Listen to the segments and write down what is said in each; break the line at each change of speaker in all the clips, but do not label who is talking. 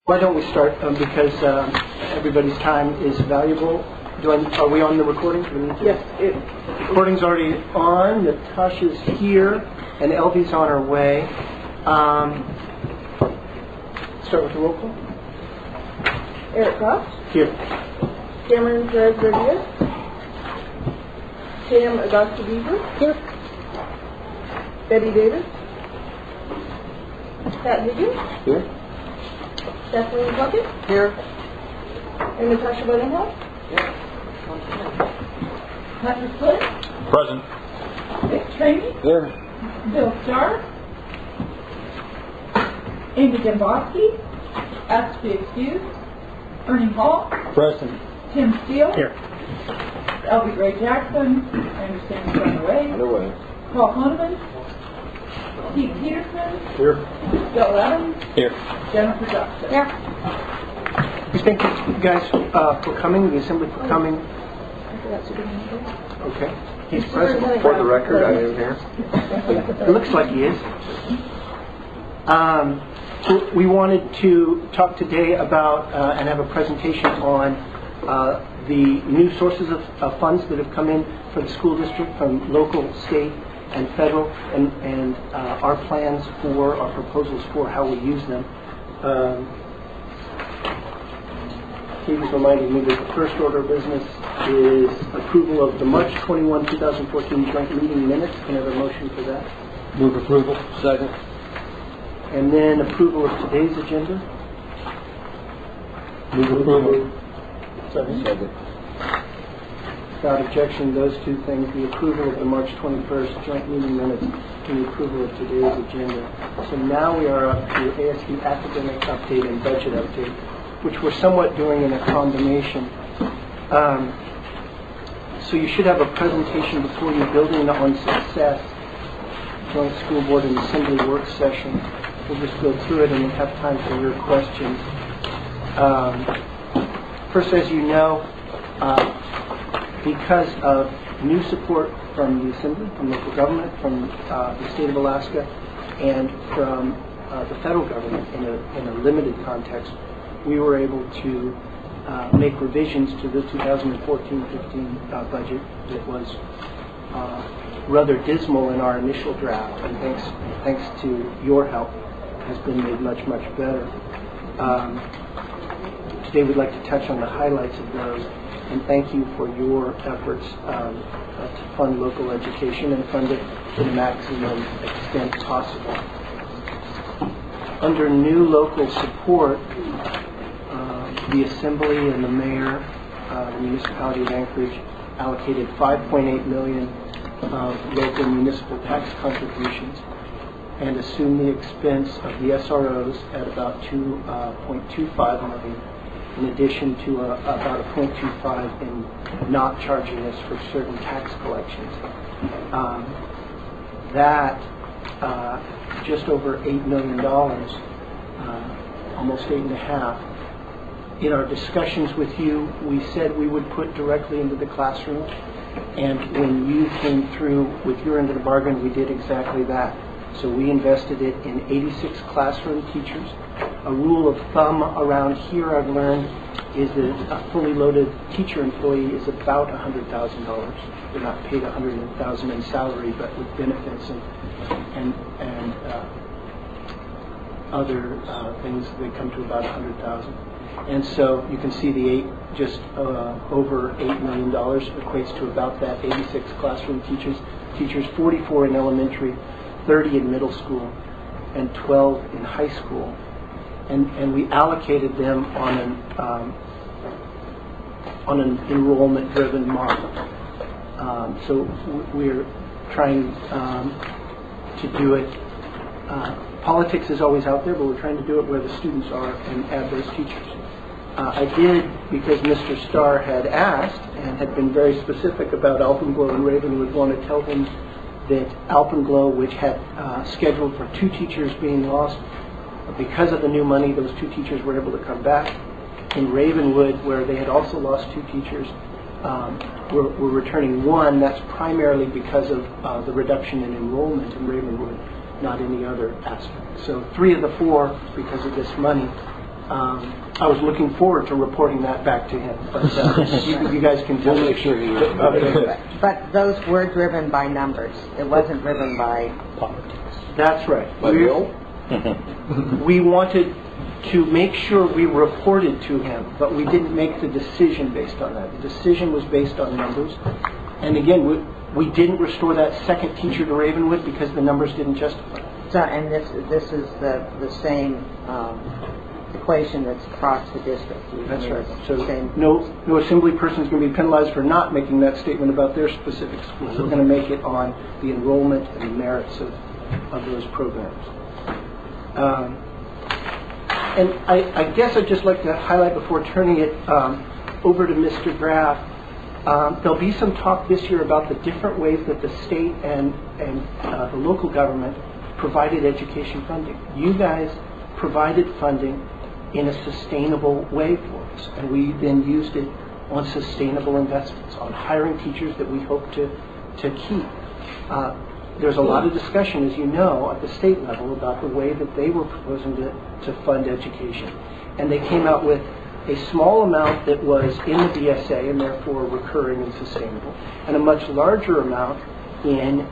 Why don't we start, because everybody's time is valuable. Are we on the recording?
Yes.
Recording's already on. Natasha's here, and Elvie's on her way. Start with the roll call.
Eric Croft.
Here.
Cameron Perez Rodriguez. Tam Augusta Beaver. Here. Betty Davis. Pat Higgins.
Here.
Kathleen Puckett.
Here.
And Natasha Bunninghoff.
Here.
Patrick Flynn.
Present.
Nick Trainey.
Here.
Bill Starr. Amy Dembowski. Asked to be excused. Ernie Hall.
Present.
Tim Steele.
Here.
Elvie Gray Jackson. I understand he's on the way.
Underway.
Paul Honeman. Steve Peterson.
Here.
Bill Adams.
Here.
Jennifer Johnson. Here.
We thank you guys for coming, the assembly for coming.
I forgot Superintendent.
Okay. He's present.
For the record, I am here.
It looks like he is. We wanted to talk today about and have a presentation on the new sources of funds that have come in for the school district from local, state, and federal, and our plans for, our proposals for how we use them. He was reminding me that the first order of business is approval of the March 21, 2014 joint meeting minutes. Can I have a motion for that?
Move approval. Second.
And then approval of today's agenda.
Move approval.
Second. Without objection, those two things, the approval of the March 21st joint meeting minutes and the approval of today's agenda. So now we are up to ASD academic update and budget update, which we're somewhat doing in a combination. So you should have a presentation before you, building on success, joint school board and assembly work session. We'll just go through it and we'll have time for your questions. First, as you know, because of new support from the Assembly, from local government, from the state of Alaska, and from the federal government in a limited context, we were able to make revisions to the 2014-15 budget that was rather dismal in our initial draft, and thanks to your help, has been made much, much better. Today we'd like to touch on the highlights of those, and thank you for your efforts to fund local education and fund it to the maximum extent possible. Under new local support, the Assembly and the Mayor, the municipality of Anchorage, allocated $5.8 million of local municipal tax contributions and assumed the expense of the SROs at about $2.25 million, in addition to about a 0.25 in not charging us for certain tax collections. That just over $8 million, almost $8.5. In our discussions with you, we said we would put directly into the classroom, and when you came through with your end of the bargain, we did exactly that. So we invested it in 86 classroom teachers. A rule of thumb around here I've learned is that a fully loaded teacher employee is about $100,000. They're not paid $100,000 in salary, but with benefits and other things, they come to about $100,000. And so you can see the just over $8 million equates to about that. 86 classroom teachers, 44 in elementary, 30 in middle school, and 12 in high school. And we allocated them on an enrollment-driven model. So we're trying to do it. Politics is always out there, but we're trying to do it where the students are and add those teachers. I did, because Mr. Starr had asked and had been very specific about Alpenglow and Ravenwood, want to tell him that Alpenglow, which had scheduled for 2 teachers being lost, because of the new money, those 2 teachers were able to come back. In Ravenwood, where they had also lost 2 teachers, we're returning 1. That's primarily because of the reduction in enrollment in Ravenwood, not any other aspect. So 3 of the 4, because of this money, I was looking forward to reporting that back to him, but you guys can tell me.
We'll make sure he
But those were driven by numbers. It wasn't driven by
politics.
That's right.
By Bill?
We wanted to make sure we reported to him, but we didn't make the decision based on that. The decision was based on numbers. And again, we didn't restore that second teacher to Ravenwood because the numbers didn't justify it.
so. And this is the same equation that's across the district.
That's right.
It's
So
the same.
no assembly person is going to be penalized for not making that statement about their specific school. We're going to make it on the enrollment and the merits of those programs. And I guess I'd just like to highlight before turning it over to Mr. Graff, there'll be some talk this year about the different ways that the state and the local government provided education funding. You guys provided funding in a sustainable way for us, and we then used it on sustainable investments, on hiring teachers that we hope to keep. There's a lot of discussion, as you know, at the state level about the way that they were proposing to fund education. And they came out with a small amount that was in the BSA and therefore recurring and sustainable, and a much larger amount in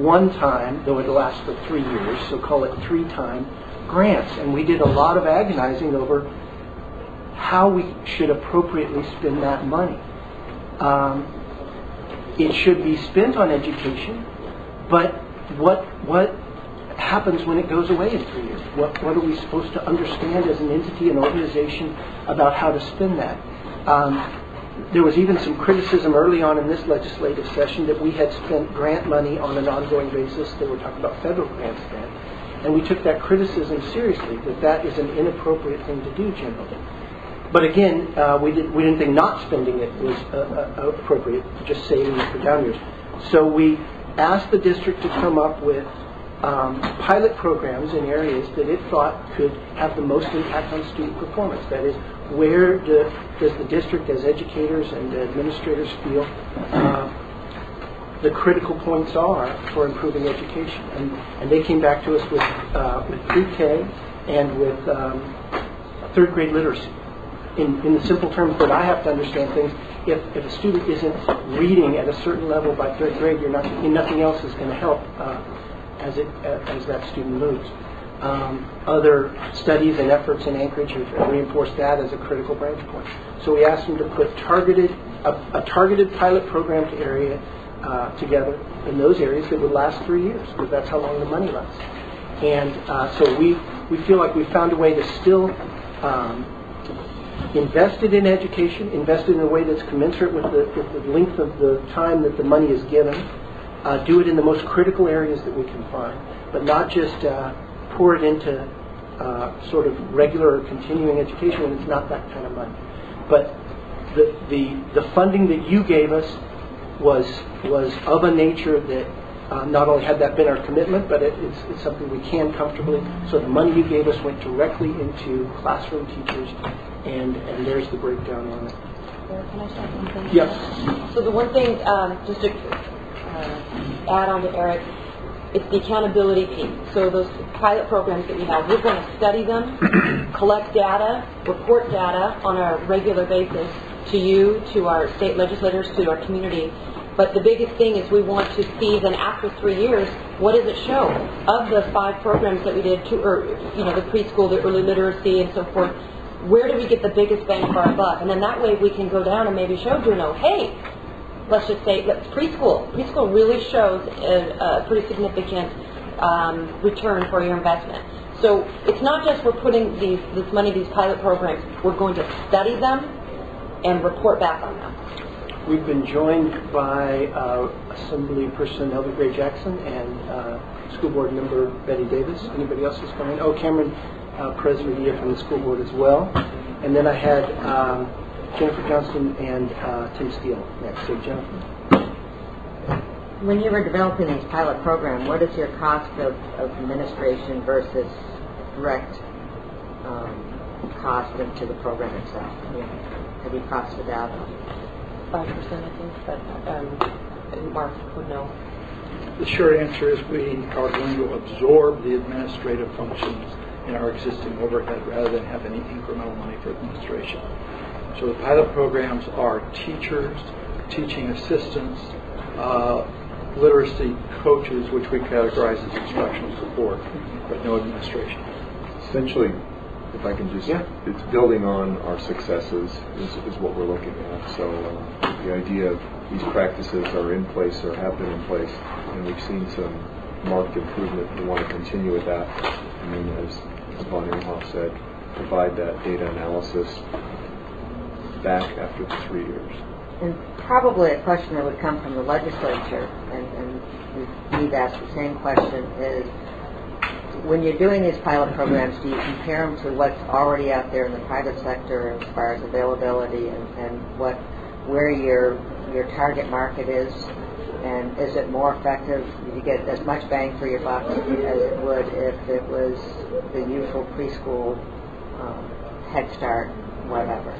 one time, though it lasts for 3 years, so call it 3-time grants. And we did a lot of agonizing over how we should appropriately spend that money. It should be spent on education, but what happens when it goes away in 3 years? What are we supposed to understand as an entity, an organization, about how to spend that? There was even some criticism early on in this legislative session that we had spent grant money on an ongoing basis. They were talking about federal grants then. And we took that criticism seriously, that is an inappropriate thing to do generally. But again, we didn't think not spending it was appropriate, just saving it for down years. So we asked the district to come up with pilot programs in areas that it thought could have the most impact on student performance. That is, where does the district, as educators and administrators, feel the critical points are for improving education? And they came back to us with pre-K and with third grade literacy. In the simple terms that I have to understand things, if a student isn't reading at a certain level by third grade, nothing else is going to help as that student moves. Other studies and efforts in Anchorage have reinforced that as a critical branch point. So we asked them to put a targeted pilot program together in those areas that would last 3 years, because that's how long the money lasts. And so we feel like we found a way to still invested in education, invested in a way that's commensurate with the length of the time that the money is given, do it in the most critical areas that we can find, but not just pour it into sort of regular or continuing education when it's not that kind of money. But the funding that you gave us was of a nature that not only had that been our commitment, but it's something we can comfortably. So the money you gave us went directly into classroom teachers, and there's the breakdown on it.
Can I say something?
Yes.
So the one thing, just to add on to Eric, it's the accountability piece. So those pilot programs that we have, we're going to study them, collect data, report data on a regular basis to you, to our state legislators, to our community. But the biggest thing is we want to see then after 3 years, what does it show? Of the 5 programs that we did, the preschool, the early literacy, and so forth, where do we get the biggest bang for our buck? And then that way we can go down and maybe show Bruno, hey, let's just say preschool. Preschool really shows a pretty significant return for your investment. So it's not just we're putting this money, these pilot programs, we're going to study them and report back on them.
We've been joined by Assembly Person Elder Gray Jackson and School Board Member Betty Davis. Anybody else who's coming? Oh, Cameron Presbyterian from the school board as well. And then I had Jennifer Johnston and Tim Steele next. So Jennifer.
When you were developing these pilot programs, what is your cost of administration versus direct cost into the program itself? Have you costed out?
5%, I think, but Mark would know.
The short answer is we are going to absorb the administrative functions
in our existing overhead rather than have any incremental money for administration. So the pilot programs are teachers, teaching assistants, literacy coaches, which we categorize as instructional support, but no administration.
Essentially, if I can just, it's building on our successes is what we're looking at. So the idea of these practices are in place or have been in place, and we've seen some marked improvement. We want to continue with that. And then, as Von Imhoff said, provide that data analysis back after the 3 years.
And probably a question that would come from the legislature, and we've asked the same question, is when you're doing these pilot programs, do you compare them to what's already out there in the private sector as far as availability and where your target market is? And is it more effective? Do you get as much bang for your buck as it would if it was the usual preschool, Head Start, whatever?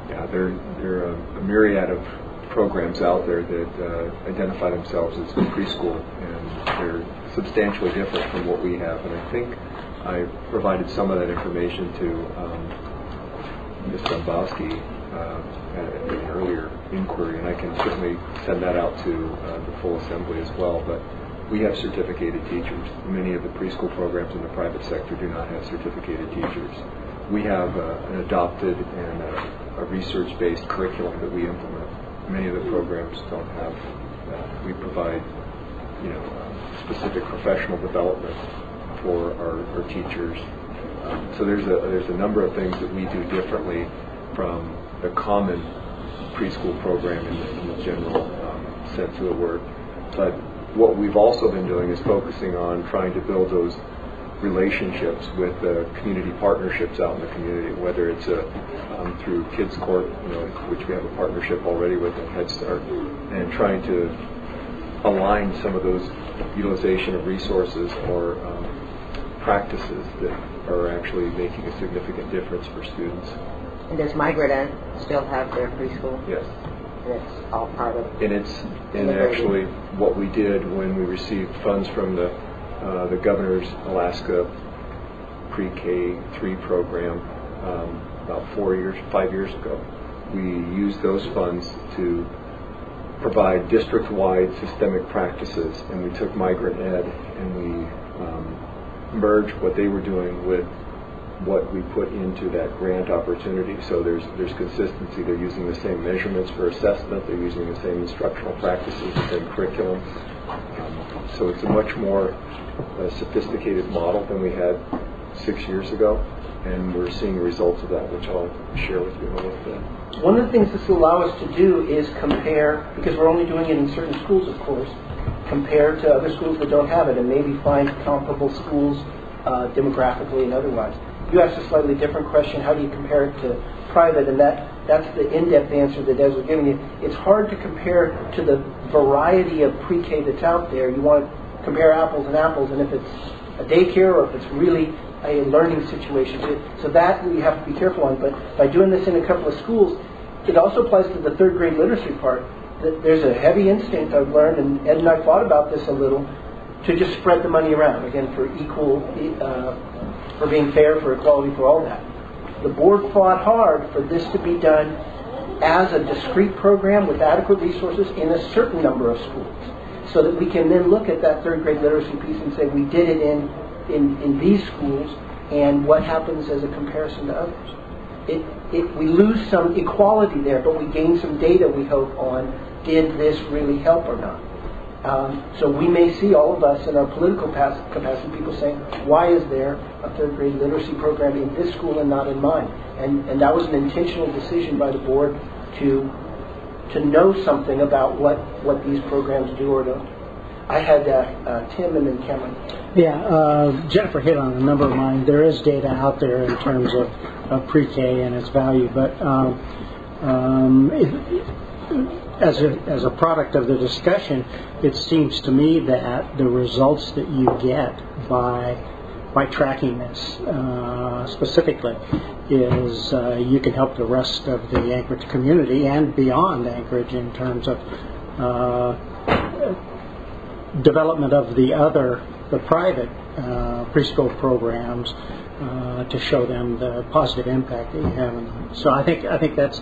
Yeah, there are a myriad of programs out there that identify themselves as preschool, and they're substantially different from what we have. And I think I provided some of that information to Ms. Dombowski in an earlier inquiry, and I can certainly send that out to the full assembly as well. But we have certificated teachers. Many of the preschool programs in the private sector do not have certificated teachers. We have an adopted and a research-based curriculum that we implement. Many of the programs don't have that. We provide, specific professional development for our teachers. So there's a number of things that we do differently from the common preschool program in the general sense of the word. But what we've also been doing is focusing on trying to build those relationships with the community partnerships out in the community, whether it's through Kids Court, which we have a partnership already with at Head Start, and trying to align some of those utilization of resources or practices that are actually making a significant difference for students.
And does Migrant Ed still have their preschool?
Yes.
And it's all part of
And actually what we did when we received funds from the Governor's Alaska Pre-K-3 program about 5 years ago. We used those funds to provide district-wide systemic practices, and we took Migrant Ed and we merged what they were doing with what we put into that grant opportunity. So there's consistency. They're using the same measurements for assessment. They're using the same instructional practices, the same curriculum. So it's a much more sophisticated model than we had 6 years ago, and we're seeing the results of that, which I'll share with you in a little bit.
One of the things this will allow us to do is compare, because we're only doing it in certain schools, of course, compare to other schools that don't have it, and maybe find comparable schools demographically and otherwise. You asked a slightly different question: how do you compare it to private? And that's the in-depth answer that Des was giving you. It's hard to compare to the variety of pre-K that's out there. You want to compare apples and apples, and if it's a daycare or if it's really a learning situation. So that we have to be careful on. But by doing this in a couple of schools, it also applies to the third grade literacy part. There's a heavy instinct I've learned, and Ed and I thought about this a little, to just spread the money around, again, for for being fair, for equality, for all that. The board fought hard for this to be done as a discrete program with adequate resources in a certain number of schools, so that we can then look at that third grade literacy piece and say we did it in these schools, and what happens as a comparison to others. We lose some equality there, but we gain some data, we hope, on did this really help or not. So we may see, all of us in our political capacity, people saying, why is there a third grade literacy program in this school and not in mine? And that was an intentional decision by the board to know something about what these programs do or don't. I had Tim and then Cameron.
Yeah, Jennifer hit on a number of mine. There is data out there in terms of pre-K and its value, but as a product of the discussion, it seems to me that the results that you get by tracking this specifically is you can help the rest of the Anchorage community and beyond Anchorage in terms of development of the other the private preschool programs to show them the positive impact that you have on them. So I think that's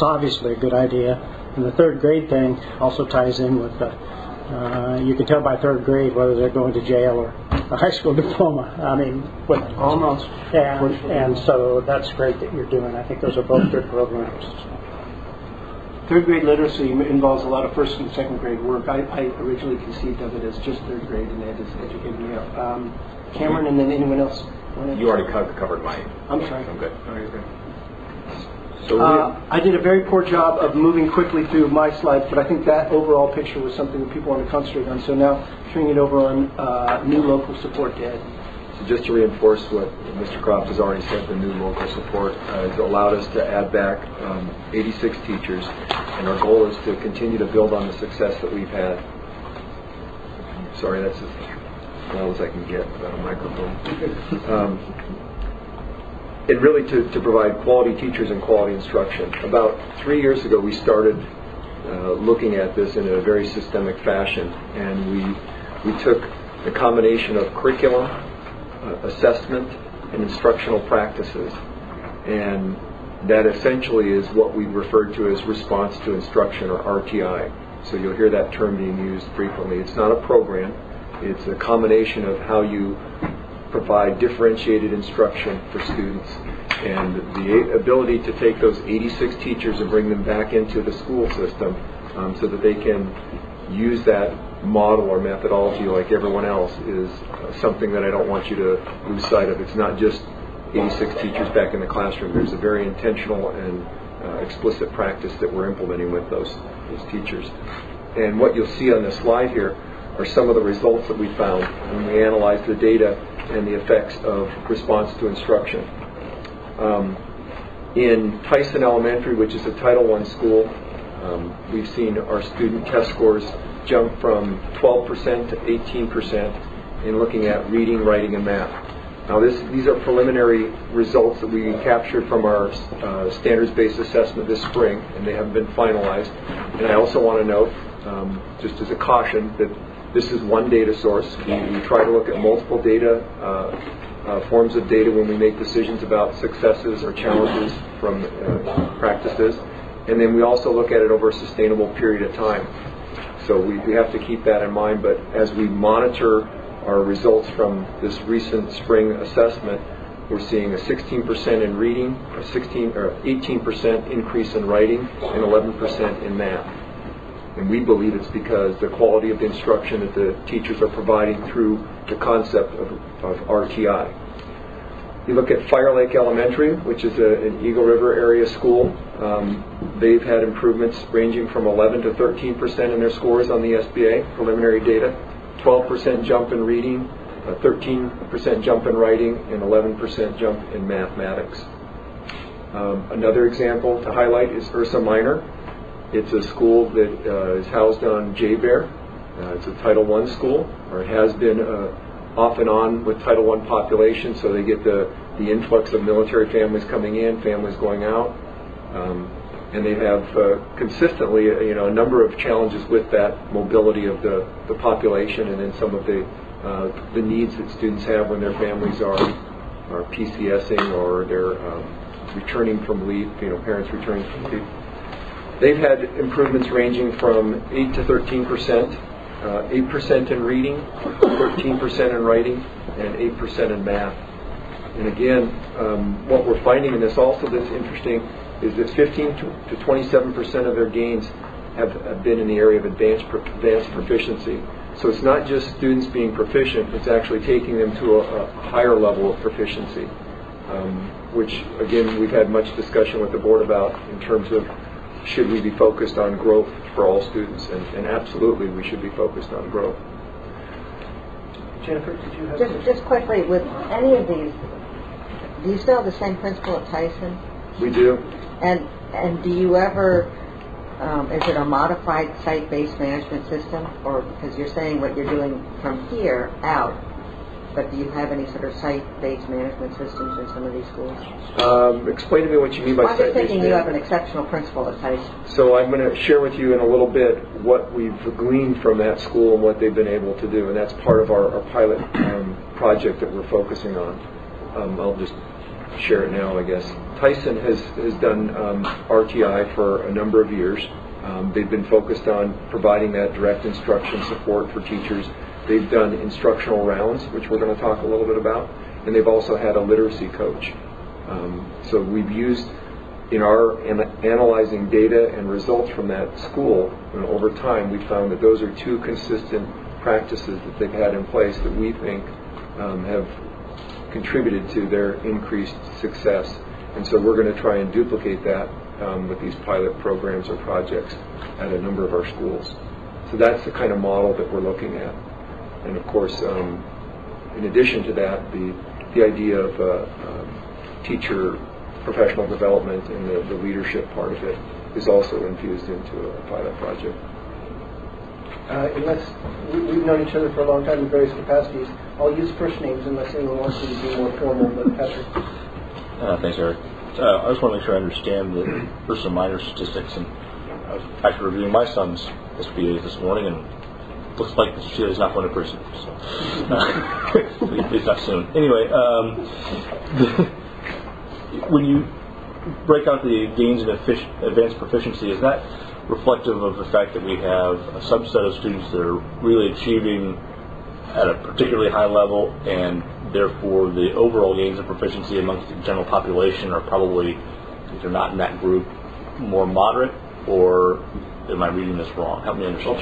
obviously a good idea. And the third grade thing also ties in with you can tell by third grade whether they're going to jail or a high school diploma. I mean,
Almost.
And so that's great that you're doing. I think those are both good programs.
Third grade literacy involves a lot of first and second grade work. I originally conceived of it as just third grade, and Ed has educated me up. Cameron, and then anyone else?
You already covered mine.
I'm sorry.
I'm good.
So
I did a very poor job of moving quickly through my slides, but I think that overall picture was something that people want to concentrate on. So now, turning it over on new local support to Ed.
So just to reinforce what Mr. Croft has already said, the new local support has allowed us to add back 86 teachers, and our goal is to continue to build on the success that we've had. Sorry, that's as well as I can get without a microphone. And really to provide quality teachers and quality instruction. About 3 years ago, we started looking at this in a very systemic fashion, and we took the combination of curriculum, assessment, and instructional practices, and that essentially is what we refer to as response to instruction, or RTI. So you'll hear that term being used frequently. It's not a program, it's a combination of how you provide differentiated instruction for students, and the ability to take those 86 teachers and bring them back into the school system so that they can use that model or methodology like everyone else is something that I don't want you to lose sight of. It's not just 86 teachers back in the classroom. There's a very intentional and explicit practice that we're implementing with those teachers. And what you'll see on this slide here are some of the results that we found when we analyzed the data and the effects of response to instruction. In Tyson Elementary, which is a Title I school, we've seen our student test scores jump from 12% to 18% in looking at reading, writing, and math. Now these are preliminary results that we captured from our standards-based assessment this spring, and they haven't been finalized. And I also want to note, just as a caution, that this is one data source. We try to look at multiple data, forms of data when we make decisions about successes or challenges from practices. And then we also look at it over a sustainable period of time. So we have to keep that in mind. But as we monitor our results from this recent spring assessment, we're seeing a 16% in reading, a 18% increase in writing, and 11% in math. And we believe it's because the quality of the instruction that the teachers are providing through the concept of RTI. You look at Fire Lake Elementary, which is an Eagle River area school. They've had improvements ranging from 11 to 13% in their scores on the SBA preliminary data, 12% jump in reading, a 13% jump in writing, and 11% jump in mathematics. Another example to highlight is Ursa Minor. It's a school that is housed on J-Bear. It's a Title I school, or it has been off and on with Title I population, so they get the influx of military families coming in, families going out, and they have consistently a number of challenges with that mobility of the population, and then some of the needs that students have when their families are PCSing or they're returning from leave, parents returning from leave. They've had improvements ranging from 8 to 13%, 8% in reading, 13% in writing, and 8% in math. And again, what we're finding in this also that's interesting is that 15 to 27% of their gains have been in the area of advanced proficiency. So it's not just students being proficient, it's actually taking them to a higher level of proficiency, which again we've had much discussion with the board about in terms of should we be focused on growth for all students, and absolutely we should be focused on growth.
Jennifer, did you have
Just quickly, with any of these, do you still have the same principal at Tyson?
We do.
And do you ever, is it a modified site-based management system? Or, because you're saying what you're doing from here out, but do you have any sort of site-based management systems in some of these schools?
Explain to me what you mean by
I'm just
site-based
thinking you have
management.
an exceptional principal at Tyson.
So I'm going to share with you in a little bit what we've gleaned from that school and what they've been able to do, and that's part of our pilot project that we're focusing on. I'll just share it now, I guess. Tyson has done RTI for a number of years. They've been focused on providing that direct instruction support for teachers. They've done instructional rounds, which we're going to talk a little bit about, and they've also had a literacy coach. So we've used, in our analyzing data and results from that school, over time we found that those are two consistent practices that they've had in place that we think have contributed to their increased success. And so we're going to try and duplicate that with these pilot programs or projects at a number of our schools. So that's the kind of model that we're looking at. And of course, in addition to that, the idea of teacher professional development and the leadership part of it is also infused into a pilot project.
Unless we've known each other for a long time in various capacities, I'll use first names unless anyone wants me to be more formal. But Patrick.
Thanks, Eric. I just want to make sure I understand the first some minor statistics. And I was actually reviewing my son's SBAs this morning, and it looks like the SBA is not going to prison. So, please not soon. Anyway, when you break out the gains in advanced proficiency, is that reflective of the fact that we have a subset of students that are really achieving at a particularly high level, and therefore the overall gains of proficiency amongst the general population are probably, if they're not in that group, more moderate? Or am I reading this wrong? Help me understand.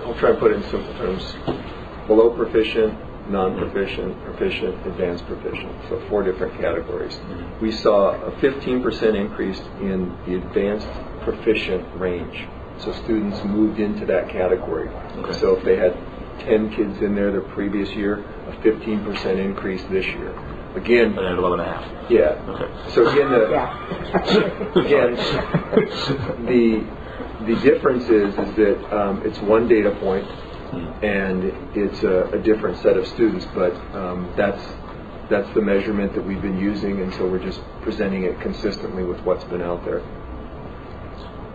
I'll try and put it in simple terms. Below proficient, non-proficient, proficient, advanced proficient. So 4 different categories. Mm-hmm. We saw a 15% increase in the advanced proficient range. So students moved into that category. Okay. So if they had 10 kids in there the previous year, a 15% increase this year. Again,
and 11.5.
Yeah.
Okay.
So again, the difference is that it's one data point, and it's a different set of students. But that's the measurement that we've been using, and so we're just presenting it consistently with what's been out there.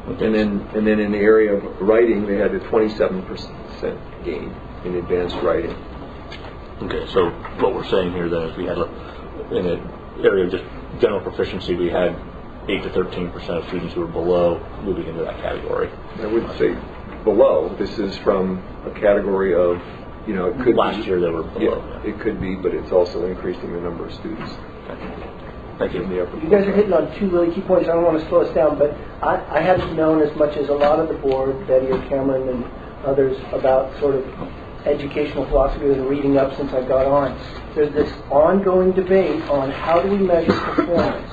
Okay. And then in the area of writing, they had a 27% gain in advanced writing.
Okay, so what we're saying here then is we had, in an area of just general proficiency, we had 8 to 13% of students who were below moving into that category.
I wouldn't say below. This is from a category of, it could
last
be,
year they were below.
Yeah, it could be, but it's also increasing the number of students.
Thank you.
You guys are hitting on 2 really key points. I don't want to slow us down, but I hadn't known as much as a lot of the board, Betty or Cameron and others, about sort of educational philosophy and reading up since I got on. There's this ongoing debate on how do we measure performance.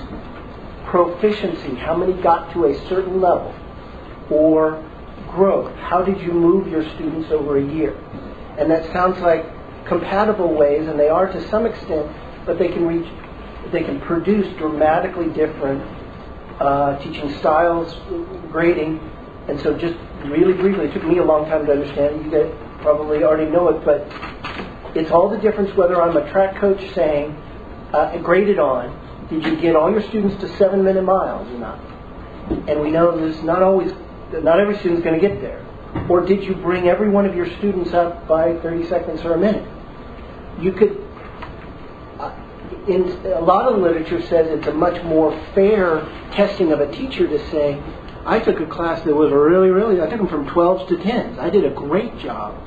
Proficiency, how many got to a certain level, or growth, how did you move your students over a year? And that sounds like compatible ways, and they are to some extent, but they can produce dramatically different teaching styles, grading. And so just really briefly, it took me a long time to understand. You guys probably already know it, but it's all the difference whether I'm a track coach saying, graded on, did you get all your students to 7-minute miles or not? And we know there's not every student's going to get there. Or did you bring every one of your students up by 30 seconds or a minute? You could, in a lot of literature says it's a much more fair testing of a teacher to say, I took a class that was I took them from 12s to 10s. I did a great job,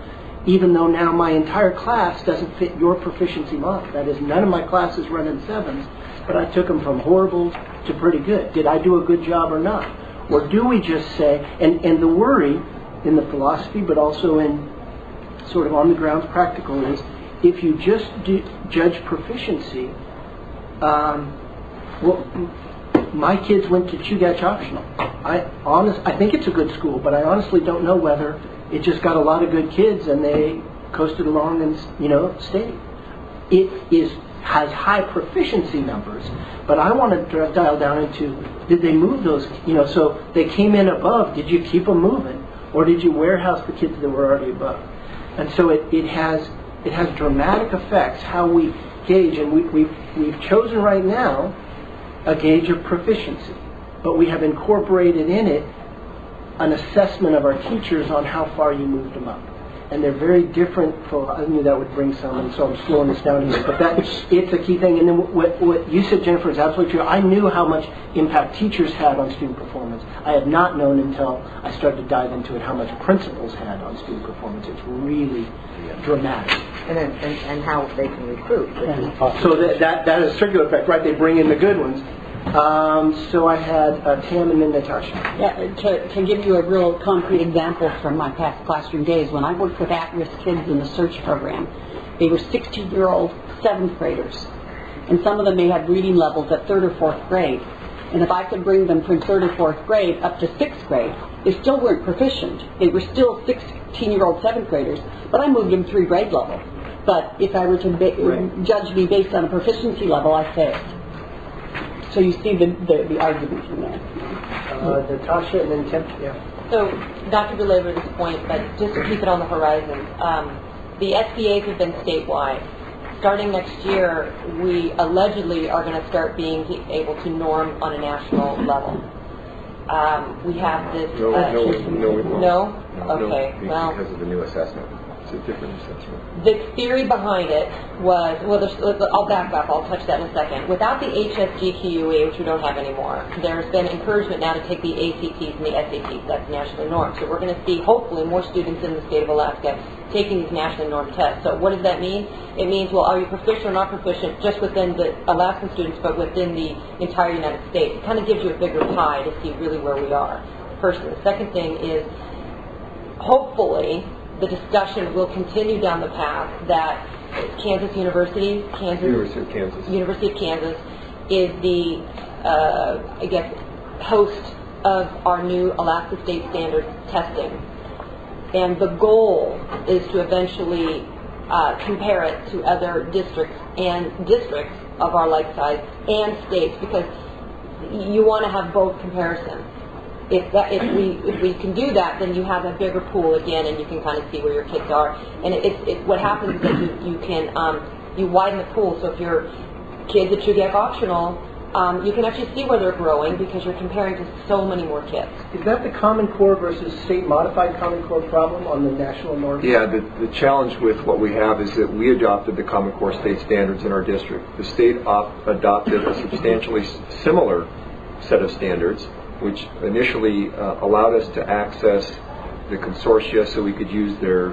even though now my entire class doesn't fit your proficiency model. That is, none of my classes run in 7s, but I took them from horrible to pretty good. Did I do a good job or not? Or do we just say, and the worry in the philosophy, but also in sort of on the grounds practical, is if you just judge proficiency, my kids went to Chugach Optional. I think it's a good school, but I honestly don't know whether it just got a lot of good kids and they coasted along and stayed. It has high proficiency numbers, but I want to dial down into, did they move those? So they came in above. Did you keep them moving, or did you warehouse the kids that were already above? And so it has it has dramatic effects how we gauge, and we've chosen right now a gauge of proficiency, but we have incorporated in it an assessment of our teachers on how far you moved them up. And they're very different. I knew that would bring some, and so I'm slowing this down here. But it's a key thing. And then what you said, Jennifer, is absolutely true. I knew how much impact teachers had on student performance. I had not known until I started to dive into it how much principals had on student performance. It's really dramatic.
And how they can recruit.
So that is a circular effect, right? They bring in the good ones. So I had Tam and then Natasha.
Yeah, to give you a real concrete example from my past classroom days, when I worked with at-risk kids in the SEARCH program, they were 16-year-old 7th graders. And some of them may have reading levels at 3rd or 4th grade. And if I could bring them from 3rd or 4th grade up to 6th grade, they still weren't proficient. They were still 16-year-old 7th graders, but I moved them 3 grade level. But if I were to judge me based on a proficiency level, I failed. So you see the argument from there.
Natasha and then Tim. Yeah.
So, not to belabor this point, but just to keep it on the horizon, the SBAs have been statewide. Starting next year, we allegedly are going to start being able to norm on a national level. We have this...
No, we won't.
No? Okay, well...
Because of the new assessment. It's a different assessment.
The theory behind it was, I'll back up, I'll touch that in a second. Without the HSGQE, which we don't have anymore, there's been encouragement now to take the ACTs and the SATs, that's nationally normed. So we're going to see, hopefully, more students in the state of Alaska taking these nationally normed tests. So what does that mean? It means, well, are you proficient or not proficient just within the Alaskan students, but within the entire United States? It kind of gives you a bigger pie to see really where we are, firstly. The second thing is, hopefully, the discussion will continue down the path that University of Kansas is the, host of our new Alaska State Standard testing. And the goal is to eventually compare it to other districts of our like size and states, because you want to have both comparisons. If we can do that, then you have a bigger pool again, and you can kind of see where your kids are. And what happens is that you can you widen the pool. So if your kids at Chugach Optional, you can actually see where they're growing because you're comparing to so many more kids.
Is that the Common Core versus state modified Common Core problem on the national norm?
Yeah, the challenge with what we have is that we adopted the Common Core state standards in our district. The state adopted a substantially similar set of standards, which initially allowed us to access the consortia so we could use their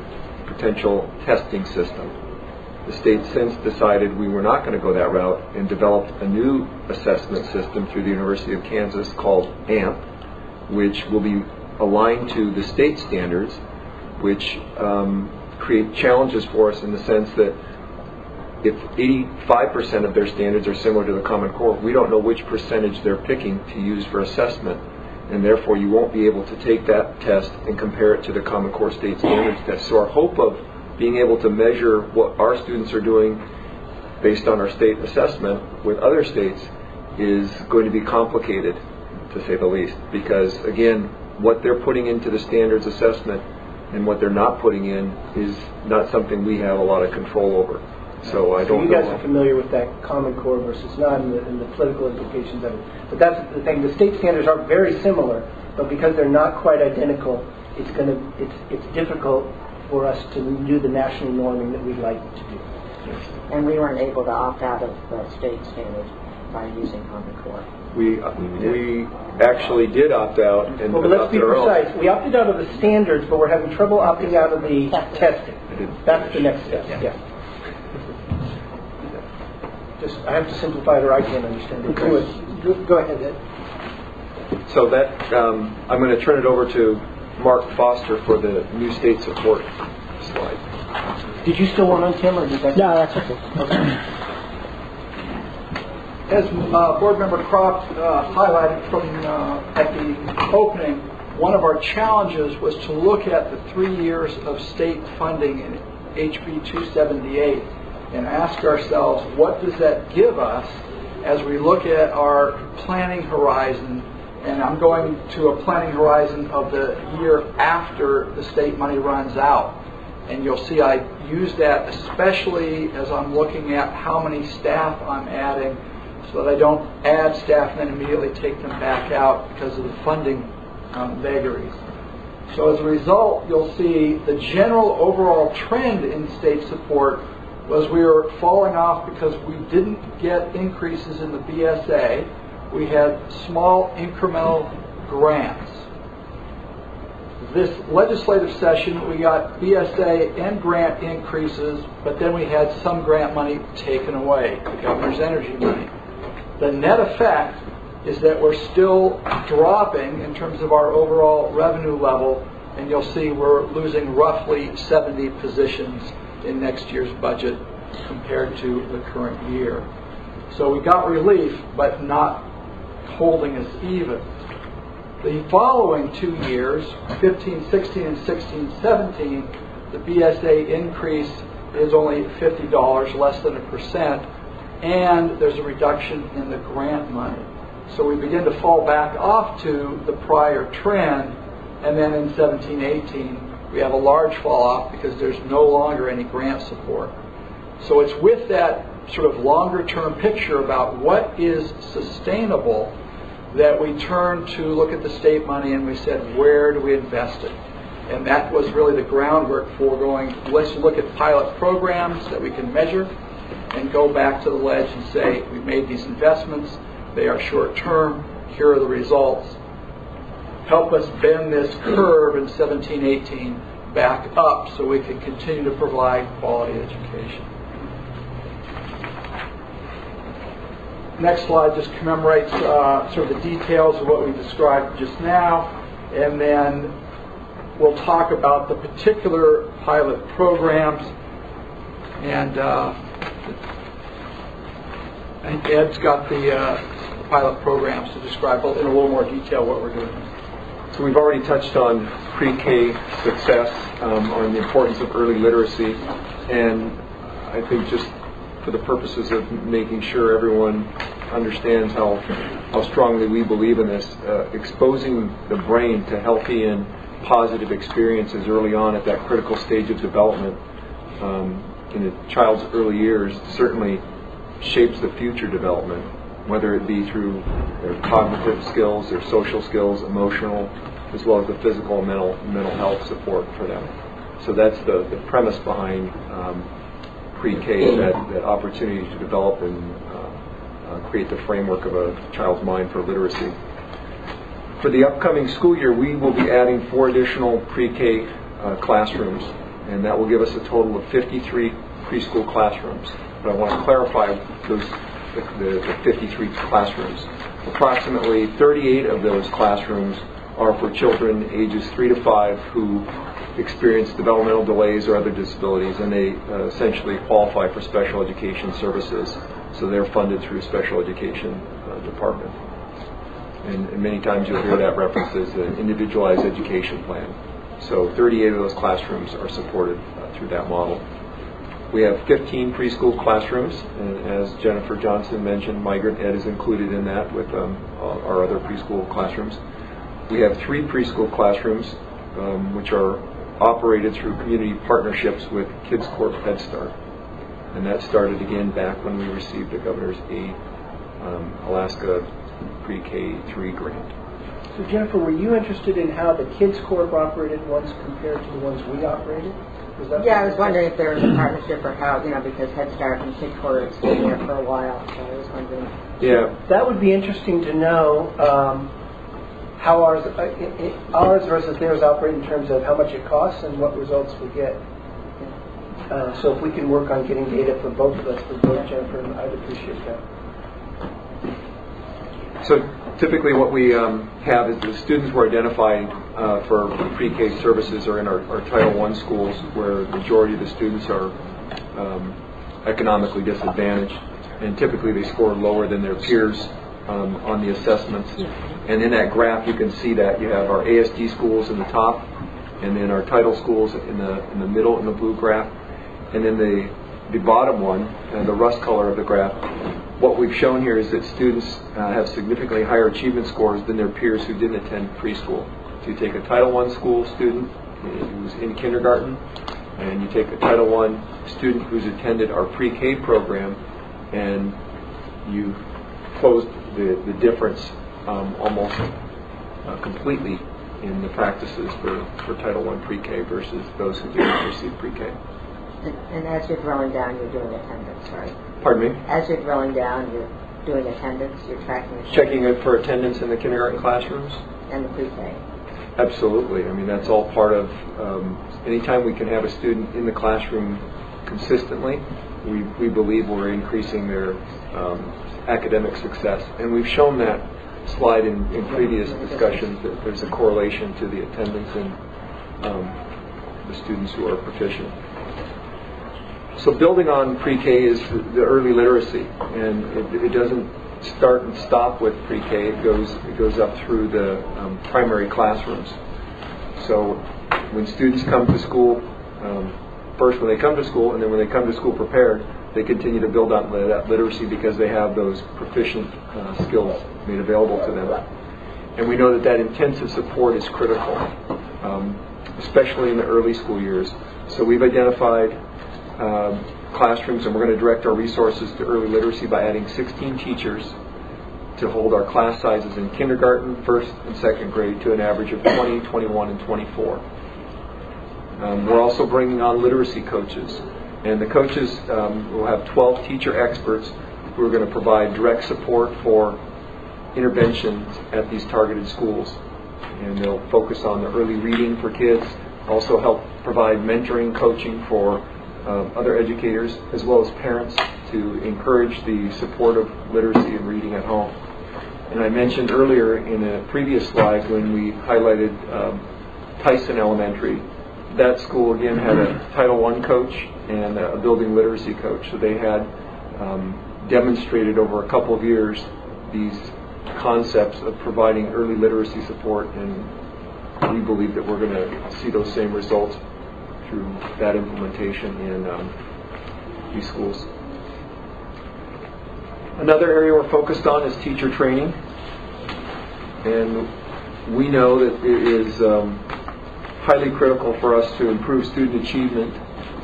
potential testing system. The state since decided we were not going to go that route and developed a new assessment system through the University of Kansas called AMP, which will be aligned to the state standards, which create challenges for us in the sense that if 85% of their standards are similar to the Common Core, we don't know which percentage they're picking to use for assessment, and therefore you won't be able to take that test and compare it to the Common Core state standards test. So our hope of being able to measure what our students are doing based on our state assessment with other states is going to be complicated, to say the least, because again, what they're putting into the standards assessment and what they're not putting in is not something we have a lot of control over. So I don't know.
You guys are familiar with that Common Core versus not and the political implications of it. But that's the thing. The state standards are very similar, but because they're not quite identical, it's difficult for us to do the national norming that we'd like to do.
And we weren't able to opt out of the state standard by using Common Core.
We actually did opt out and
but let's be precise. We opted out of the standards, but we're having trouble opting out of the testing. That's the next step. Yeah. Just I have to simplify it or I can't understand it. Go ahead, Ed.
So that I'm going to turn it over to Mark Foster for the new state support slide.
Did you still want on, Tim, or did that?
No, that's okay.
As Board Member Croft highlighted from at the opening, one of our challenges was to look at the 3 years of state funding in HB 278 and ask ourselves, what does that give us as we look at our planning horizon? And I'm going to a planning horizon of the year after the state money runs out. And you'll see I use that especially as I'm looking at how many staff I'm adding, so that I don't add staff and then immediately take them back out because of the funding vagaries. So as a result, you'll see the general overall trend in state support was we were falling off because we didn't get increases in the BSA. We had small incremental grants. This legislative session, we got BSA and grant increases, but then we had some grant money taken away, the governor's energy money. The net effect is that we're still dropping in terms of our overall revenue level, and you'll see we're losing roughly 70 positions in next year's budget compared to the current year. So we got relief, but not holding us even. The following 2 years, 15-16 and 16-17, the BSA increase is only $50, less than 1%, and there's a reduction in the grant money. So we begin to fall back off to the prior trend, and then in 17-18 we have a large fall off because there's no longer any grant support. So it's with that sort of longer term picture about what is sustainable that we turned to look at the state money and we said, where do we invest it? And that was really the groundwork for going, let's look at pilot programs that we can measure and go back to the ledge and say, we made these investments, they are short term, here are the results. Help us bend this curve in 17-18 back up so we can continue to provide quality education. Next slide just commemorates sort of the details of what we described just now, and then we'll talk about the particular pilot programs, and I think Ed's got the pilot programs to describe in a little more detail what we're doing.
So we've already touched on pre-K success, on the importance of early literacy, and I think just for the purposes of making sure everyone understands how strongly we believe in this, exposing the brain to healthy and positive experiences early on at that critical stage of development in a child's early years certainly shapes the future development, whether it be through their cognitive skills, their social skills, emotional, as well as the physical and mental health support for them. So that's the premise behind pre-K, that opportunity to develop and create the framework of a child's mind for literacy. For the upcoming school year, we will be adding 4 additional pre-K classrooms, and that will give us a total of 53 preschool classrooms. But I want to clarify the 53 classrooms. Approximately 38 of those classrooms are for children ages 3 to 5 who experience developmental delays or other disabilities, and they essentially qualify for special education services. So they're funded through special education department. And many times you'll hear that referenced as an individualized education plan. So 38 of those classrooms are supported through that model. We have 15 preschool classrooms, and as Jennifer Johnson mentioned, Migrant Ed is included in that with our other preschool classrooms. We have 3 preschool classrooms which are operated through community partnerships with Kids Corp Head Start. And that started again back when we received the Governor's Aid Alaska Pre-K 3 grant.
So Jennifer, were you interested in how the Kids Corp operated ones compared to the ones we operated?
Yeah, I was wondering if there was a partnership or how, because Head Start and Kids Corp has been there for a while, so I was wondering.
Yeah.
That would be interesting to know how ours versus theirs operate in terms of how much it costs and what results we get. So if we can work on getting data for both of us, for both Jennifer and I'd appreciate that.
So typically what we have is the students we're identifying for pre-K services are in our Title I schools, where the majority of the students are economically disadvantaged, and typically they score lower than their peers on the assessments. And in that graph you can see that you have our ASD schools in the top, and then our title schools in the middle in the blue graph, and then the bottom one, the rust color of the graph. What we've shown here is that students have significantly higher achievement scores than their peers who didn't attend preschool. So you take a Title I school student who's in kindergarten, and you take a Title I student who's attended our pre-K program, and you close the difference almost completely in the practices for Title I pre-K versus those who didn't receive pre-K.
And as you're drilling down, you're doing attendance, right?
Pardon me?
As you're drilling down, you're doing attendance, you're tracking attendance.
Checking it for attendance in the kindergarten classrooms?
And the pre-K.
Absolutely. I mean, that's all part of, anytime we can have a student in the classroom consistently, we believe we're increasing their academic success. And we've shown that slide in previous discussions that there's a correlation to the attendance and the students who are proficient. So building on pre-K is the early literacy, and it doesn't start and stop with pre-K. It goes up through the primary classrooms. So when students come to school, first when they come to school, and then when they come to school prepared, they continue to build on that literacy because they have those proficient skills made available to them. And we know that intensive support is critical, especially in the early school years. So we've identified classrooms, and we're going to direct our resources to early literacy by adding 16 teachers to hold our class sizes in kindergarten, first and second grade to an average of 20, 21, and 24. We're also bringing on literacy coaches, and the coaches will have 12 teacher experts who are going to provide direct support for interventions at these targeted schools. And they'll focus on the early reading for kids, also help provide mentoring, coaching for other educators as well as parents to encourage the support of literacy and reading at home. And I mentioned earlier in a previous slide when we highlighted Tyson Elementary, that school again had a Title I coach and a building literacy coach. So they had demonstrated over a couple of years these concepts of providing early literacy support, and we believe that we're going to see those same results through that implementation in these schools. Another area we're focused on is teacher training, and we know that it is highly critical for us to improve student achievement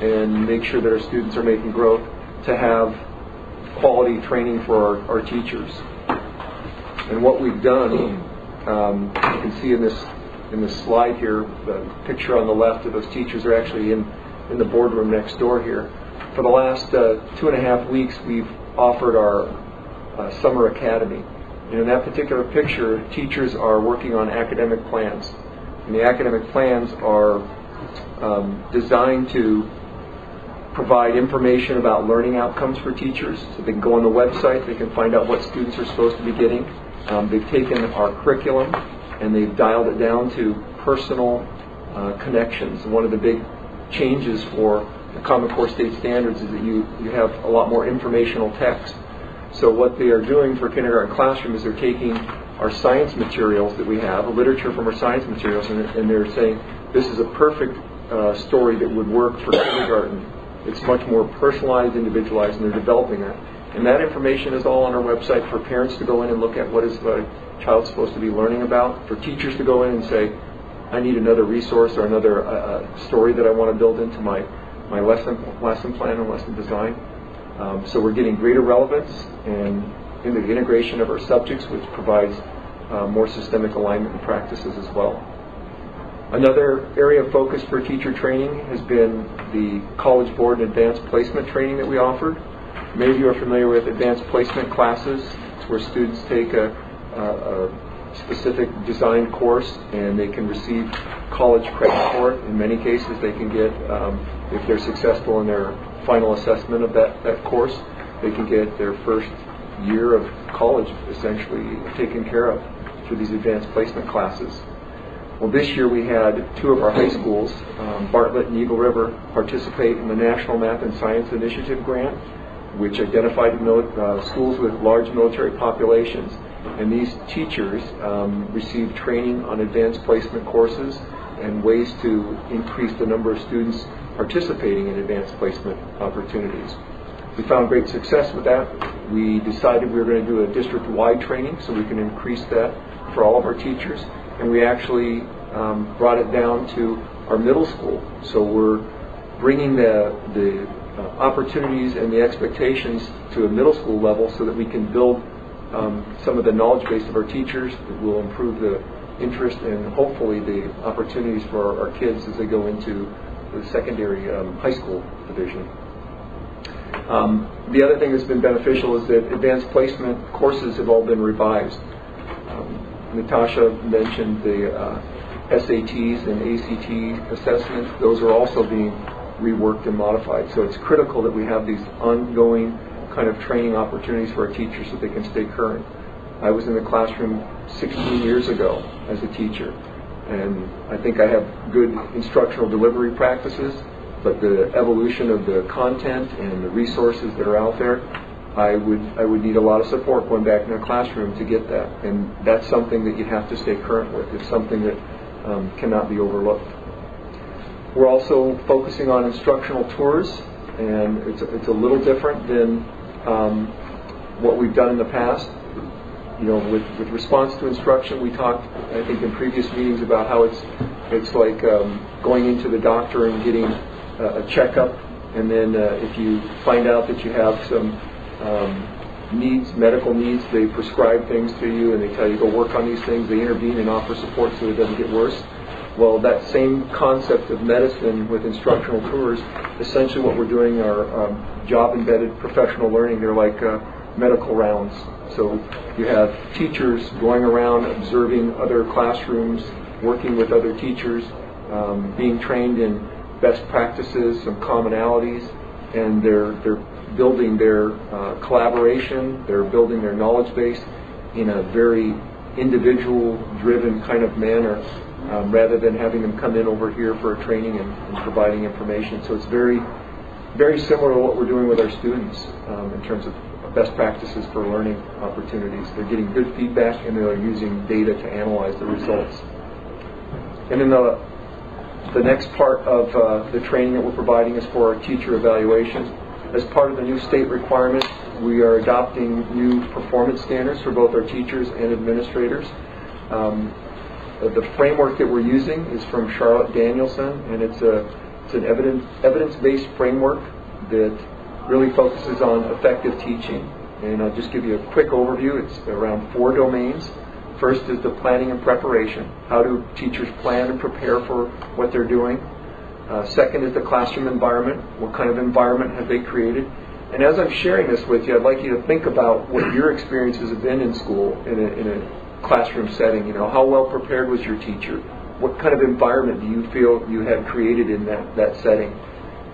and make sure that our students are making growth, to have quality training for our teachers. And what we've done, you can see in this slide here, the picture on the left of those teachers are actually in the boardroom next door here. For the last 2.5 weeks, we've offered our summer academy. And in that particular picture, teachers are working on academic plans. And the academic plans are designed to provide information about learning outcomes for teachers. So they can go on the website, they can find out what students are supposed to be getting. They've taken our curriculum and they've dialed it down to personal connections. And one of the big changes for the Common Core State Standards is that you have a lot more informational text. So what they are doing for kindergarten classroom is they're taking our science materials that we have, the literature from our science materials, and they're saying this is a perfect story that would work for kindergarten. It's much more personalized, individualized, and they're developing that. And that information is all on our website for parents to go in and look at what is the child supposed to be learning about, for teachers to go in and say, I need another resource or another story that I want to build into my lesson plan and lesson design. So we're getting greater relevance and in the integration of our subjects, which provides more systemic alignment and practices as well. Another area of focus for teacher training has been the College Board and Advanced Placement training that we offered. Many of you are familiar with advanced placement classes. It's where students take a specific designed course and they can receive college credit for it. In many cases, they can get, if they're successful in their final assessment of that course, they can get their first year of college essentially taken care of through these advanced placement classes. Well, this year we had 2 of our high schools, Bartlett and Eagle River, participate in the National Math and Science Initiative grant, which identified schools with large military populations. And these teachers received training on advanced placement courses and ways to increase the number of students participating in advanced placement opportunities. We found great success with that. We decided we were going to do a district-wide training so we can increase that for all of our teachers. And we actually brought it down to our middle school. So we're bringing the opportunities and the expectations to a middle school level so that we can build some of the knowledge base of our teachers that will improve the interest and hopefully the opportunities for our kids as they go into the secondary high school division. The other thing that's been beneficial is that advanced placement courses have all been revised. Natasha mentioned the SATs and ACT assessments. Those are also being reworked and modified. So it's critical that we have these ongoing kind of training opportunities for our teachers so they can stay current. I was in the classroom 16 years ago as a teacher, and I think I have good instructional delivery practices, but the evolution of the content and the resources that are out there, I would need a lot of support going back in the classroom to get that, and that's something that you have to stay current with. It's something that cannot be overlooked. We're also focusing on instructional tours, and it's a little different than what we've done in the past. You know, with response to instruction, we talked, I think, in previous meetings about how it's like going into the doctor and getting a checkup, and then if you find out that you have some medical needs, they prescribe things to you and they tell you go work on these things. They intervene and offer support so it doesn't get worse. Well, that same concept of medicine with instructional tours, essentially what we're doing are job-embedded professional learning. They're like medical rounds. So you have teachers going around observing other classrooms, working with other teachers, being trained in best practices, some commonalities, and they're building their collaboration, they're building their knowledge base in a very individual-driven kind of manner, rather than having them come in over here for a training and providing information. So it's very, very similar to what we're doing with our students in terms of best practices for learning opportunities. They're getting good feedback and they're using data to analyze the results. And then the next part of the training that we're providing is for our teacher evaluation. As part of the new state requirement, we are adopting new performance standards for both our teachers and administrators. The framework that we're using is from Charlotte Danielson, and it's an evidence-based framework that really focuses on effective teaching. And I'll just give you a quick overview. It's around 4 domains. First is the planning and preparation. How do teachers plan and prepare for what they're doing? Second is the classroom environment. What kind of environment have they created? And as I'm sharing this with you, I'd like you to think about what your experiences have been in school, in a classroom setting. You know, how well prepared was your teacher? What kind of environment do you feel you had created in that setting?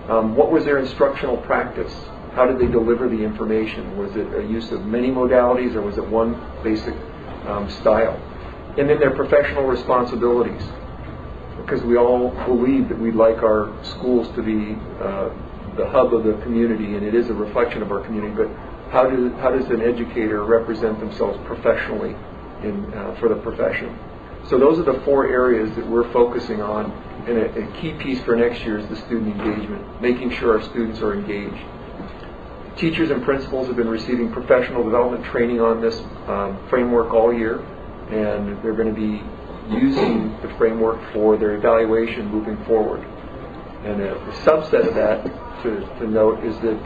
What was their instructional practice? How did they deliver the information? Was it a use of many modalities, or was it one basic style? And then their professional responsibilities. Because we all believe that we'd like our schools to be the hub of the community, and it is a reflection of our community, but how does an educator represent themselves professionally for the profession? So those are the 4 areas that we're focusing on, and a key piece for next year is the student engagement, making sure our students are engaged. Teachers and principals have been receiving professional development training on this framework all year, and they're going to be using the framework for their evaluation moving forward. And a subset of that to note is that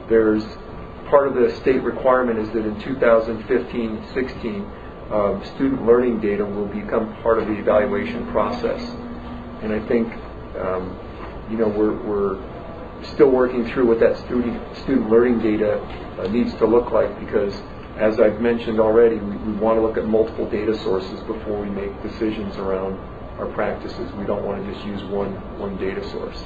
there's part of the state requirement is that in 2015-16 student learning data will become part of the evaluation process. And I think we're still working through what that student learning data needs to look like, because as I've mentioned already, we want to look at multiple data sources before we make decisions around our practices. We don't want to just use one data source.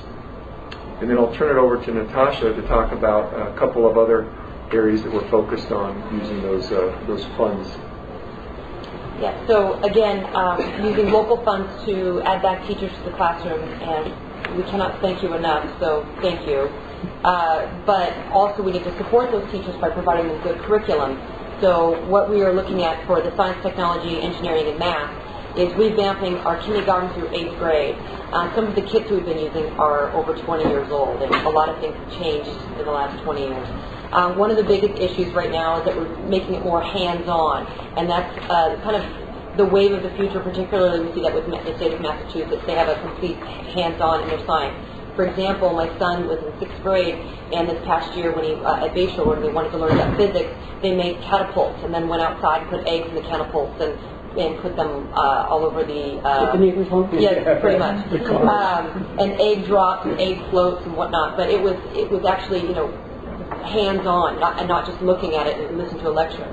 And then I'll turn it over to Natasha to talk about a couple of other areas that we're focused on using those funds.
Yeah, so again, using local funds to add back teachers to the classroom, and we cannot thank you enough, so thank you. But also we need to support those teachers by providing them good curriculum. So what we are looking at for the science, technology, engineering, and math is revamping our kindergarten through 8th grade. Some of the kits we've been using are over 20 years old, and a lot of things have changed in the last 20 years. One of the biggest issues right now is that we're making it more hands-on, and that's kind of the wave of the future. Particularly, we see that with the state of Massachusetts. They have a complete hands-on in their science. For example, my son was in 6th grade, and this past year when he at Bayshore, when they wanted to learn about physics, they made catapults and then went outside and put eggs in the catapults and put them all over the
neighbor's home?
Yes, pretty much. And egg drops and egg floats and whatnot. But it was actually, hands-on, and not just looking at it and listening to a lecture.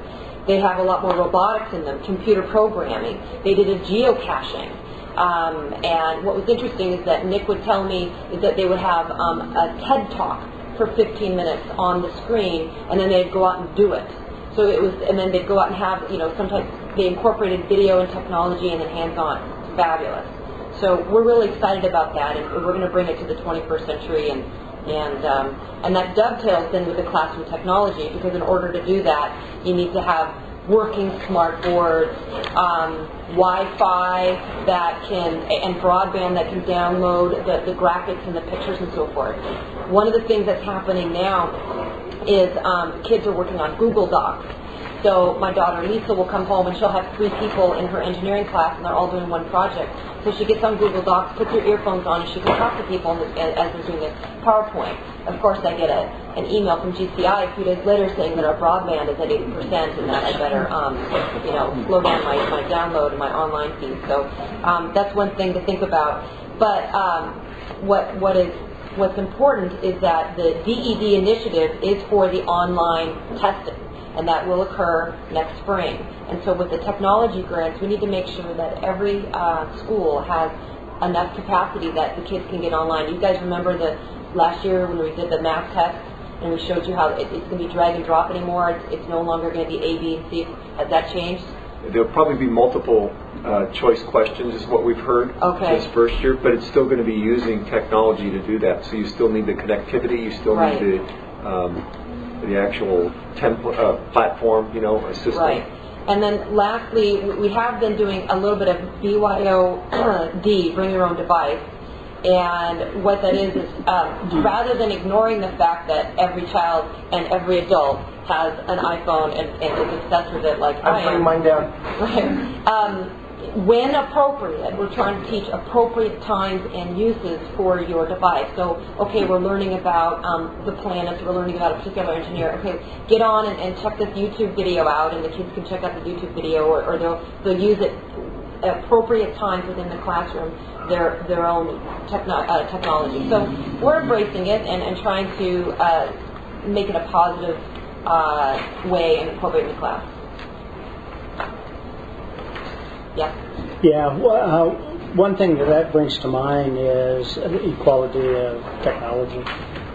They have a lot more robotics in them, computer programming. They did a geocaching. And what was interesting is that Nick would tell me is that they would have a TED Talk for 15 minutes on the screen, and then they'd go out and do it. So it was, and then they'd go out and have, sometimes they incorporated video and technology and then hands-on. It's fabulous. So we're really excited about that, and we're going to bring it to the 21st century, and that dovetails then with the classroom technology, because in order to do that, you need to have working smart boards, Wi-Fi and broadband that can download the graphics and the pictures and so forth. One of the things that's happening now is kids are working on Google Docs. So my daughter Lisa will come home and she'll have 3 people in her engineering class and they're all doing one project. So she gets on Google Docs, puts her earphones on, and she can talk to people as they're doing a PowerPoint. Of course, I get an email from GCI a few days later saying that our broadband is at 80% and that I better, slow down my download and my online feed. So that's one thing to think about. But what's important is that the DED initiative is for the online testing, and that will occur next spring. And so with the technology grants, we need to make sure that every school has enough capacity that the kids can get online. You guys remember the last year when we did the math test, and we showed you how it's going to be drag and drop anymore. It's no longer going to be A, B, and C. Has that changed?
There'll probably be multiple choice questions is what we've heard this first year, but it's still going to be using technology to do that. So you still need the connectivity, you still need the actual platform, a system.
Right. And then lastly, we have been doing a little bit of BYOD, bring your own device. And what that is rather than ignoring the fact that every child and every adult has an iPhone and is obsessed with it like I am.
I'm bringing mine down.
Right. When appropriate, we're trying to teach appropriate times and uses for your device. So, okay, we're learning about the planets, we're learning about a particular engineer. Okay, get on and check this YouTube video out, and the kids can check out the YouTube video, or they'll use it at appropriate times within the classroom, their own technology. So we're embracing it and trying to make it a positive way and incorporate in the class. Yeah.
Yeah. One thing that brings to mind is the equality of technology.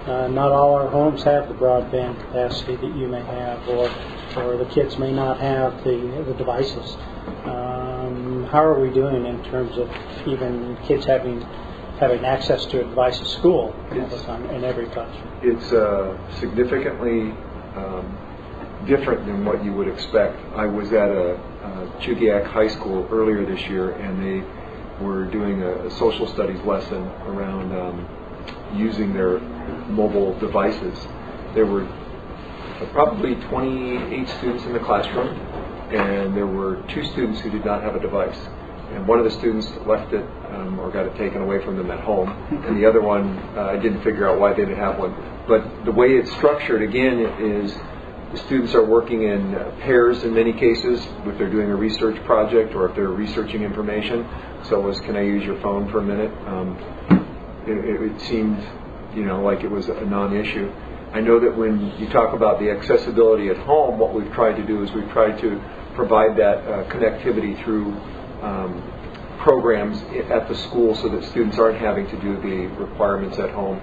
Not all our homes have the broadband capacity that you may have, or the kids may not have the devices. How are we doing in terms of even kids having access to a device at school in every classroom?
It's significantly different than what you would expect. I was at a Chugiak High School earlier this year, and they were doing a social studies lesson around using their mobile devices. There were probably 28 students in the classroom, and there were 2 students who did not have a device. And one of the students left it or got it taken away from them at home, and the other one didn't figure out why they didn't have one. But the way it's structured, again, is the students are working in pairs in many cases if they're doing a research project or if they're researching information. So it was, can I use your phone for a minute? It seemed, like it was a non-issue. I know that when you talk about the accessibility at home, what we've tried to do is we've tried to provide that connectivity through programs at the school so that students aren't having to do the requirements at home.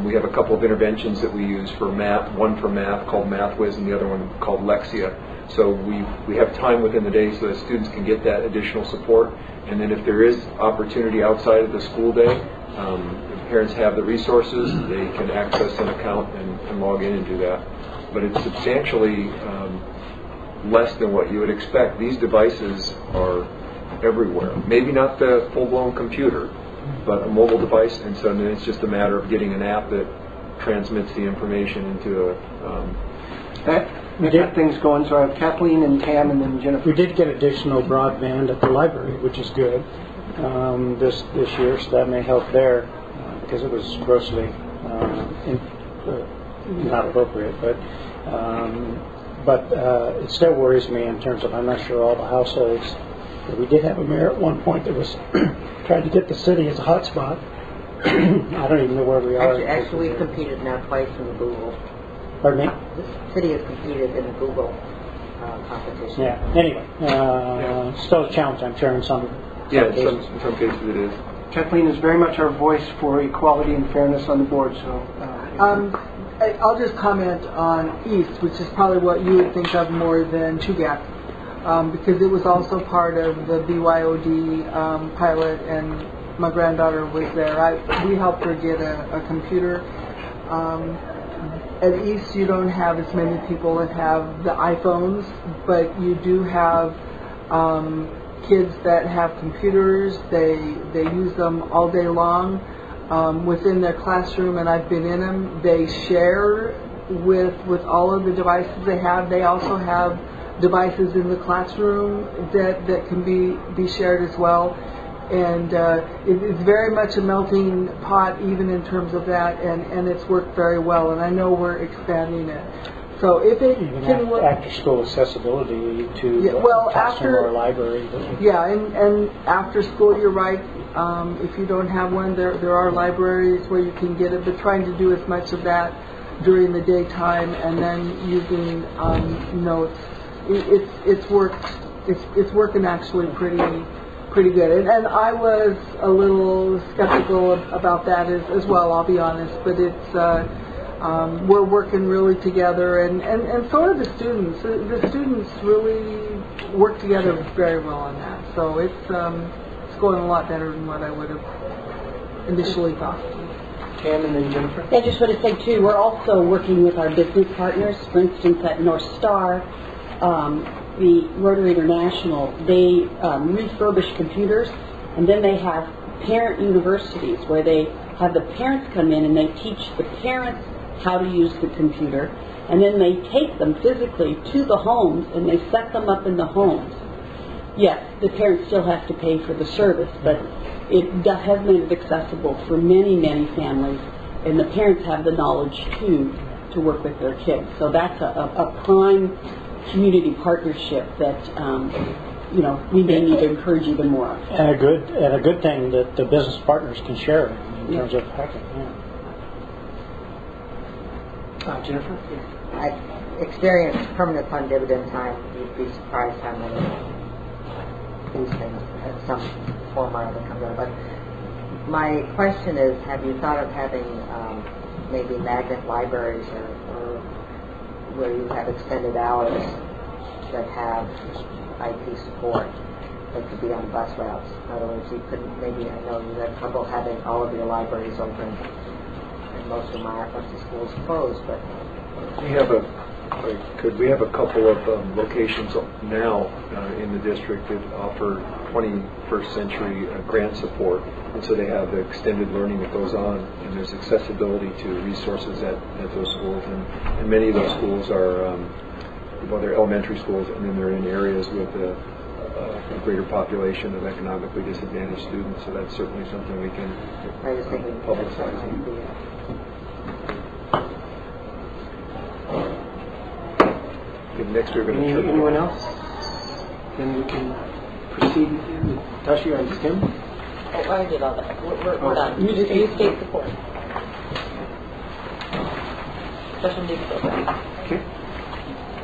We have a couple of interventions that we use for math, one for math called MathWiz and the other one called Lexia. So we have time within the day so that students can get that additional support. And then if there is opportunity outside of the school day, parents have the resources, they can access an account and log in and do that. But it's substantially less than what you would expect. These devices are everywhere. Maybe not the full-blown computer, but a mobile device, and so then it's just a matter of getting an app that transmits the information into a...
We've got things going, so I have Kathleen and Tam and then Jennifer.
We did get additional broadband at the library, which is good, this year, so that may help there. because it was grossly not appropriate. But it still worries me in terms of I'm not sure all the households. We did have a mayor at one point that was trying to get the city as a hotspot. I don't even know where we are.
Actually, we competed now twice in the Google.
Pardon me?
The city has competed in the Google competition.
Yeah. Anyway, still a challenge, I'm sure, in some cases.
In some cases it is.
Kathleen is very much our voice for equality and fairness on the board, so...
I'll just comment on East, which is probably what you would think of more than TUGAC, because it was also part of the BYOD pilot, and my granddaughter was there. We helped her get a computer. At East, you don't have as many people that have the iPhones, but you do have kids that have computers. They use them all day long. Within their classroom, and I've been in them, they share with all of the devices they have. They also have devices in the classroom that can be shared as well. And it's very much a melting pot even in terms of that, and it's worked very well, and I know we're expanding it. So if it
even
can work...
after school accessibility to a classroom or a library.
Yeah, and after school, you're right. If you don't have one, there are libraries where you can get it, but trying to do as much of that during the daytime and then using notes, it's worked. It's working actually pretty good. And I was a little skeptical about that as well. I'll be honest, but it's. We're working really together, and so are the students. The students really work together very well on that. So it's going a lot better than what I would have initially thought.
Tam and then Jennifer.
I just want to say, too, we're also working with our business partners. For instance, at North Star, the Rotary International, they refurbish computers, and then they have parent universities where they have the parents come in and they teach the parents how to use the computer, and then they take them physically to the homes and they set them up in the homes. Yes, the parents still have to pay for the service, but it has made it accessible for many, many families, and the parents have the knowledge too to work with their kids. So that's a prime community partnership that we may need to encourage even more of.
And a good thing that the business partners can share in terms of hacking. Yeah.
Jennifer?
I've experienced permanent fund dividend time. You'd be surprised how many these things have some form or other come out. But my question is, have you thought of having maybe magnet libraries or where you have extended hours that have IT support that could be on bus routes? In other words, you couldn't, maybe, I know you had trouble having all of your libraries open, and most of my schools closed, but
We have a couple of locations now in the district that offer 21st century grant support, and so they have the extended learning that goes on, and there's accessibility to resources at those schools, and many of those schools are they're elementary schools, and then they're in areas with a greater population of economically disadvantaged students, so that's certainly something we can publicize. Next we're going to
Anyone else? Then we can proceed. Tashi, or Tim?
Oh, I did all that. We're done. You state support. Special needs program.
Okay.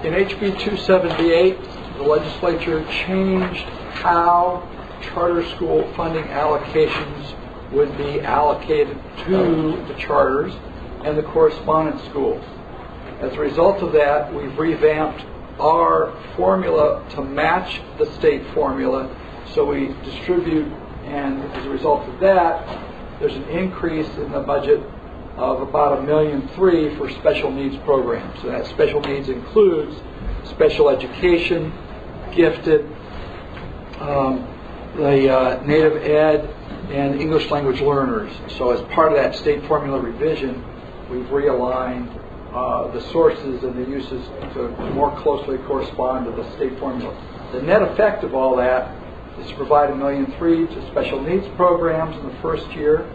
In HB 278, the legislature changed how charter school funding allocations would be allocated to the charters and the correspondence schools. As a result of that, we've revamped our formula to match the state formula, so we distribute, and as a result of that, there's an increase in the budget of about $1.3 million for special needs programs. So that special needs includes special education, gifted, the native ed, and English language learners. So as part of that state formula revision, we've realigned the sources and the uses to more closely correspond to the state formula. The net effect of all that is to provide $1.3 million to special needs programs in the first year,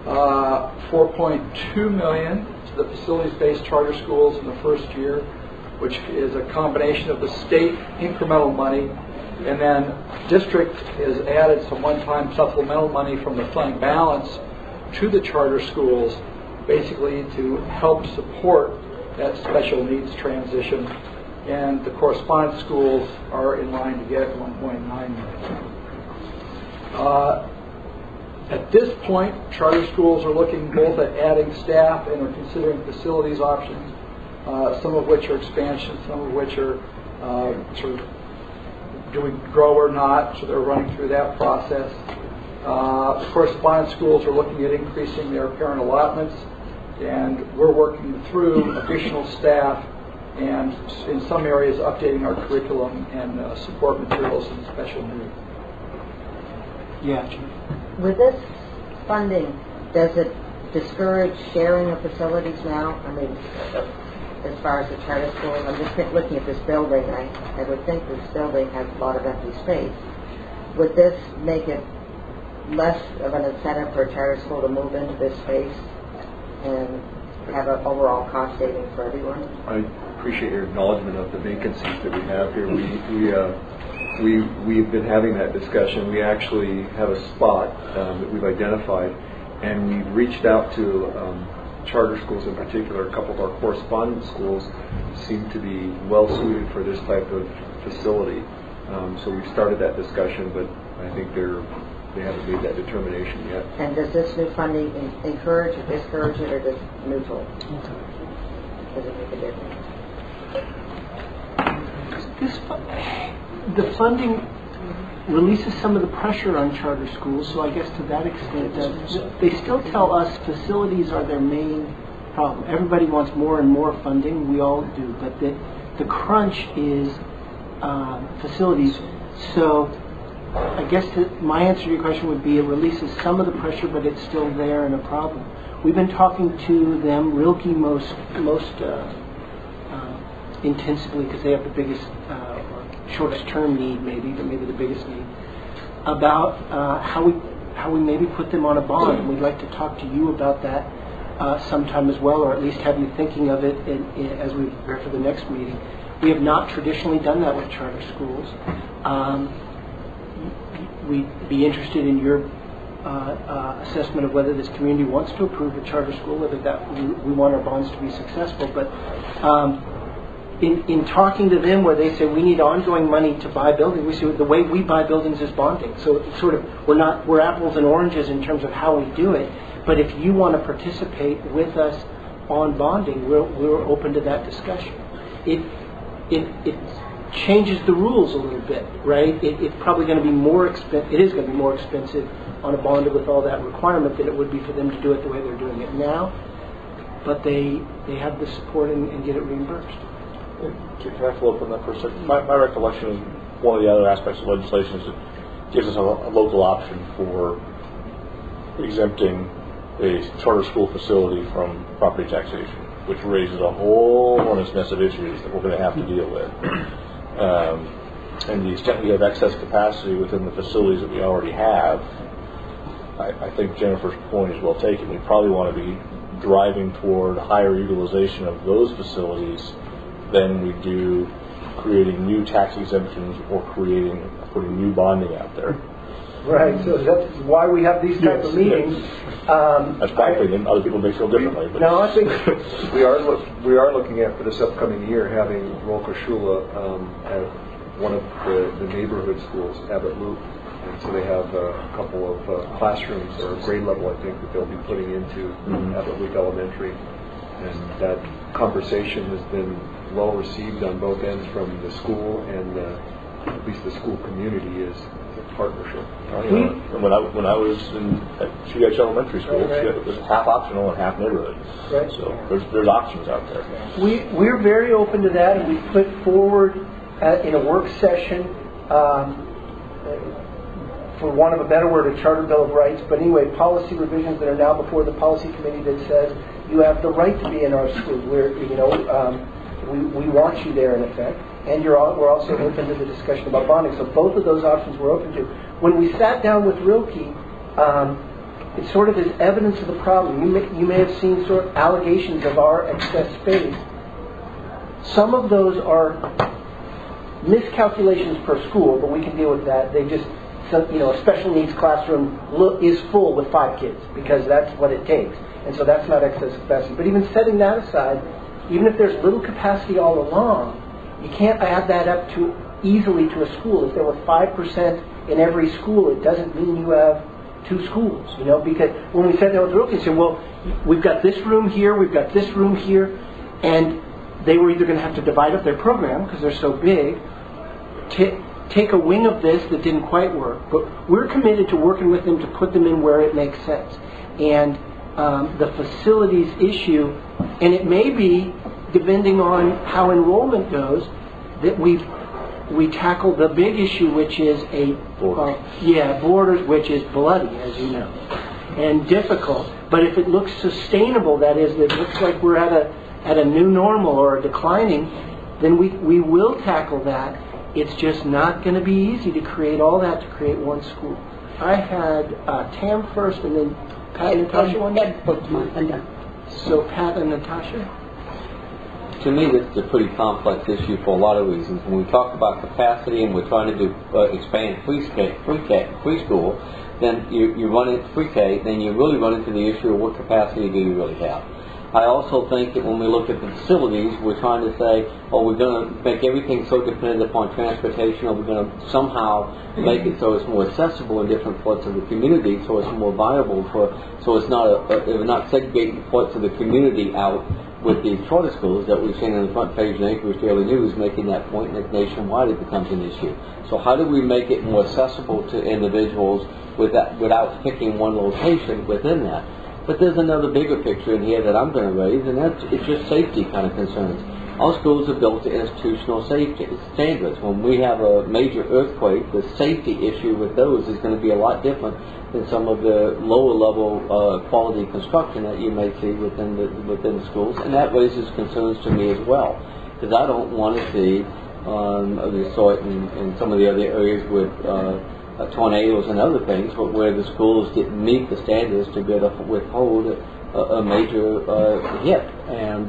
$4.2 million to the facilities-based charter schools in the first year, which is a combination of the state incremental money, and then district has added some one-time supplemental money from the fund balance to the charter schools, basically to help support that special needs transition. And the correspondence schools are in line to get $1.9 million. At this point, charter schools are looking both at adding staff and are considering facilities options, some of which are expansion, some of which are sort of do we grow or not, so they're running through that process. Correspondence schools are looking at increasing their parent allotments, and we're working through additional staff and in some areas updating our curriculum and support materials in special needs.
Yeah.
With this funding, does it discourage sharing of facilities now? I mean, as far as the charter schools, I'm just looking at this building. I would think this building has a lot of empty space. Would this make it less of an incentive for a charter school to move into this space and have an overall cost saving for everyone?
I appreciate your acknowledgement of the vacancies that we have here. We've been having that discussion. We actually have a spot that we've identified, and we've reached out to charter schools in particular. A couple of our correspondence schools seem to be well suited for this type of facility. So we've started that discussion, but I think they haven't made that determination yet.
And does this new funding encourage or discourage it, or does it neutral? Does it make a difference?
The funding releases some of the pressure on charter schools, so I guess to that extent, they still tell us facilities are their main problem. Everybody wants more and more funding, we all do, but the crunch is facilities. So I guess my answer to your question would be it releases some of the pressure, but it's still there and a problem. We've been talking to them, Rilke most intensively, because they have the biggest, shortest term need maybe, but maybe the biggest need, about how we maybe put them on a bond. And we'd like to talk to you about that sometime as well, or at least have you thinking of it as we prepare for the next meeting. We have not traditionally done that with charter schools. We'd be interested in your assessment of whether this community wants to approve a charter school, whether that we want our bonds to be successful. But in talking to them, where they say we need ongoing money to buy buildings, we say the way we buy buildings is bonding. So it's sort of we're apples and oranges in terms of how we do it. But if you want to participate with us on bonding, we're open to that discussion. It changes the rules a little bit, right? It's probably going to be more expensive. It is going to be more expensive on a bonded with all that requirement than it would be for them to do it the way they're doing it now. But they have the support and get it reimbursed.
Can I follow up on that for a second? My recollection is one of the other aspects of legislation is it gives us a local option for exempting a charter school facility from property taxation, which raises a whole honest mess of issues that we're going to have to deal with. And the extent we have excess capacity within the facilities that we already have, I think Jennifer's point is well taken. We probably want to be driving toward higher utilization of those facilities than we do creating new tax exemptions or putting new bonding out there.
Right, so that's why we have these types of meetings.
That's my opinion. Other people may feel differently. But
no, I think
we are looking at, for this upcoming year, having Rolka Shula at one of the neighborhood schools, Abbott Loop. And so they have a couple of classrooms or grade level, I think, that they'll be putting into Abbott Loop Elementary. And that conversation has been well received on both ends from the school and at least the school community is a partnership.
When I was at Chugach Elementary School, it was half optional and half neighborhood.
Right.
So there's options out there.
We're very open to that, and we put forward in a work session, for want of a better word, a charter bill of rights. But anyway, policy revisions that are now before the policy committee that says you have the right to be in our school. We want you there in effect, and we're also open to the discussion about bonding. So both of those options we're open to. When we sat down with Rilke, it sort of is evidence of the problem. You may have seen sort of allegations of our excess space. Some of those are miscalculations per school, but we can deal with that. They just, a special needs classroom is full with 5 kids because that's what it takes. And so that's not excess capacity. But even setting that aside, even if there's little capacity all along, you can't add that up easily to a school. If there were 5% in every school, it doesn't mean you have 2 schools, because when we sat down with the Wilkins, said, well, we've got this room here, we've got this room here, and they were either going to have to divide up their program because they're so big, take a wing of this that didn't quite work. But we're committed to working with them to put them in where it makes sense. And the facilities issue, and it may be, depending on how enrollment goes, that we tackle the big issue, which is borders, which is bloody, as you know, and difficult. But if it looks sustainable, that is, it looks like we're at a new normal or a declining, then we will tackle that. It's just not going to be easy to create all that to create one school. I had Tam first, and then Pat and Natasha one. So Pat and Natasha.
To me, this is a pretty complex issue for a lot of reasons. When we talk about capacity and we're trying to do expand preschool, then you run into pre-K, then you really run into the issue of what capacity do you really have. I also think that when we look at the facilities, we're trying to say, we're going to make everything so dependent upon transportation, or we're going to somehow make it so it's more accessible in different parts of the community, so it's more viable so it's not we're not segregating parts of the community out with the charter schools that we've seen on the front page of the Anchorage Daily News making that point, and that nationwide it becomes an issue. So how do we make it more accessible to individuals without picking one location within that? But there's another bigger picture in here that I'm going to raise, and it's just safety kind of concerns. Our schools are built to institutional safety standards. When we have a major earthquake, the safety issue with those is going to be a lot different than some of the lower level quality construction that you may see within the schools, and that raises concerns to me as well, because I don't want to see the sort in some of the other areas with tornadoes and other things, but where the schools didn't meet the standards to be able to withhold a major hit. And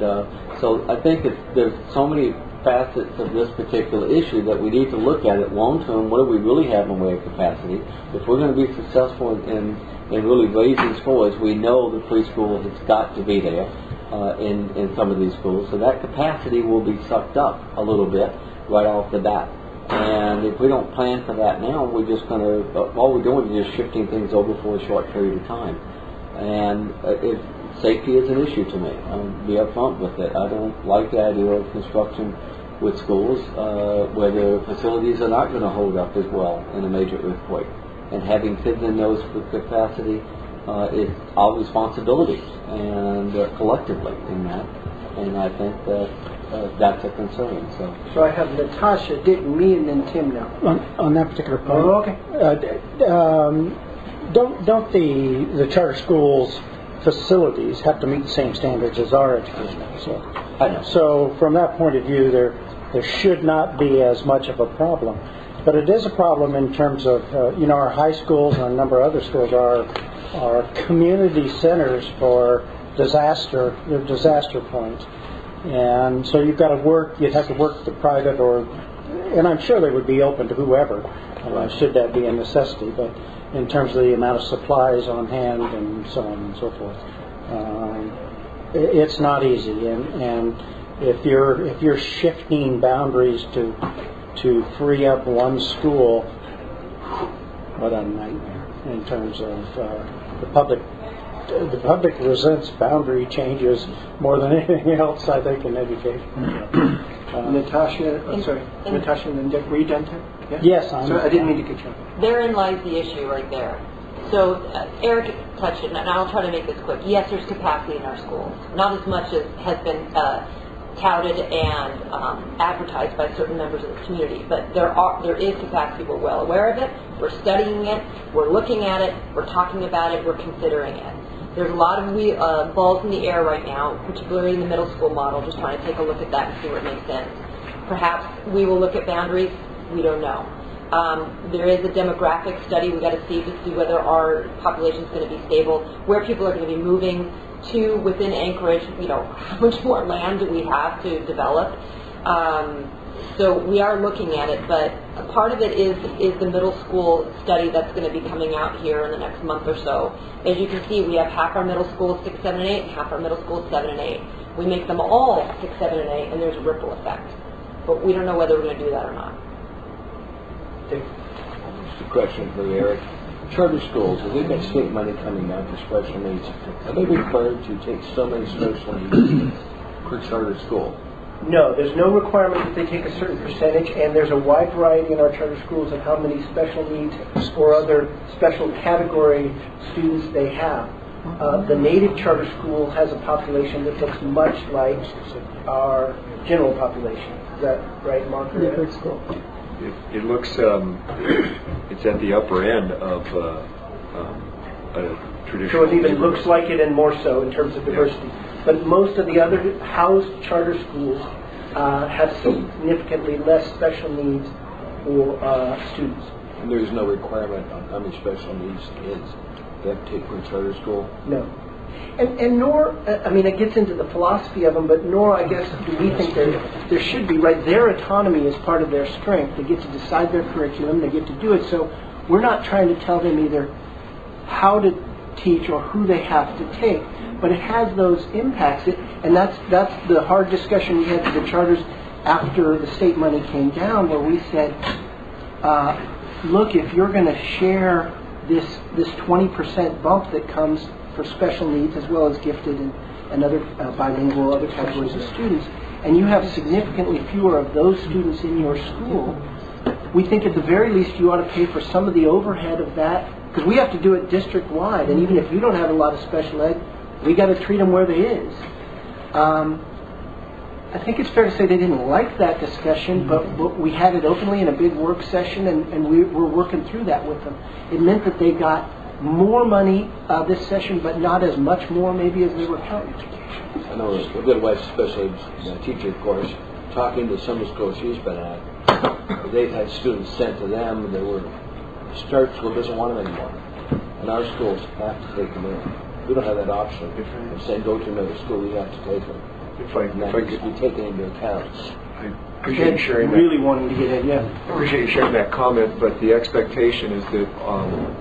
so I think there's so many facets of this particular issue that we need to look at it long term. What do we really have in the way of capacity? If we're going to be successful in really raising scores, we know the preschool has got to be there in some of these schools. So that capacity will be sucked up a little bit right off the bat. And if we don't plan for that now, we're just going to, all we're doing is just shifting things over for a short period of time. And safety is an issue to me. I'll be upfront with it. I don't like the idea of construction with schools where the facilities are not going to hold up as well in a major earthquake. And having kids in those with capacity is our responsibility, and collectively in that. And I think that that's a concern.
So I have Natasha, Dick, me, and then Tim now.
On that particular point.
Oh, okay.
Don't the charter schools facilities have to meet the same standards as our education? So from that point of view, there should not be as much of a problem. But it is a problem in terms of our high schools and a number of other schools are community centers for disaster. They're disaster points. And so you'd have to work the private and I'm sure they would be open to whoever, should that be a necessity, but in terms of the amount of supplies on hand and so on and so forth. It's not easy, and if you're shifting boundaries to free up one school, what a nightmare in terms of the public. The public resents boundary changes more than anything else, I think, in education.
Natasha, Natasha and then Dick, were you done, Tim? Yeah?
Yes,
I didn't mean to get you.
Therein lies the issue right there. So Eric touched it, and I'll try to make this quick. Yes, there's capacity in our schools. Not as much as has been touted and advertised by certain members of the community, but there is capacity. We're well aware of it. We're studying it. We're looking at it. We're talking about it. We're considering it. There's a lot of balls in the air right now, particularly in the middle school model, just trying to take a look at that and see what makes sense. Perhaps we will look at boundaries. We don't know. There is a demographic study we got to see whether our population is going to be stable, where people are going to be moving to within Anchorage. How much more land do we have to develop? So we are looking at it, but a part of it is the middle school study that's going to be coming out here in the next month or so. As you can see, we have half our middle school 6, 7, and 8, and half our middle school 7 and 8. We make them all 6, 7, and 8, and there's a ripple effect. But we don't know whether we're going to do that or not.
Just a question for Eric. Charter schools, if they've got state money coming out for special needs, are they required to take so many special needs per charter school?
No, there's no requirement that they take a certain percentage, and there's a wide variety in our charter schools of how many special needs or other special category students they have. The native charter school has a population that looks much like our general population. Is that right, Mark?
Native school.
It looks, it's at the upper end of a traditional.
So it even looks like it, and more so in terms of diversity.
Yeah.
But most of the other housed charter schools have significantly less special needs for students.
And there's no requirement on how many special needs kids they have to take per charter school?
No. And nor, it gets into the philosophy of them, but nor, I guess, do we think there should be, right? Their autonomy is part of their strength. They get to decide their curriculum. They get to do it. So we're not trying to tell them either how to teach or who they have to take, but it has those impacts. And that's the hard discussion we had with the charters after the state money came down, where we said, look, if you're going to share this 20% bump that comes for special needs as well as gifted and other bilingual, other categories of students, and you have significantly fewer of those students in your school, we think at the very least you ought to pay for some of the overhead of that, because we have to do it district-wide, and even if you don't have a lot of special ed, we got to treat them where they is. I think it's fair to say they didn't like that discussion, but we had it openly in a big work session, and we were working through that with them. It meant that they got more money this session, but not as much more maybe as they were counting.
I know a good wife's special ed teacher, of course, talking to some of the schools she's been at, they've had students sent to them, and charter school doesn't want them anymore. And our schools have to take them in. We don't have that option. If saying go to another school, we have to take them.
If I
could be taken into account.
I appreciate you sharing that.
Really wanting to get in, yeah.
I appreciate you sharing that comment, but the expectation is that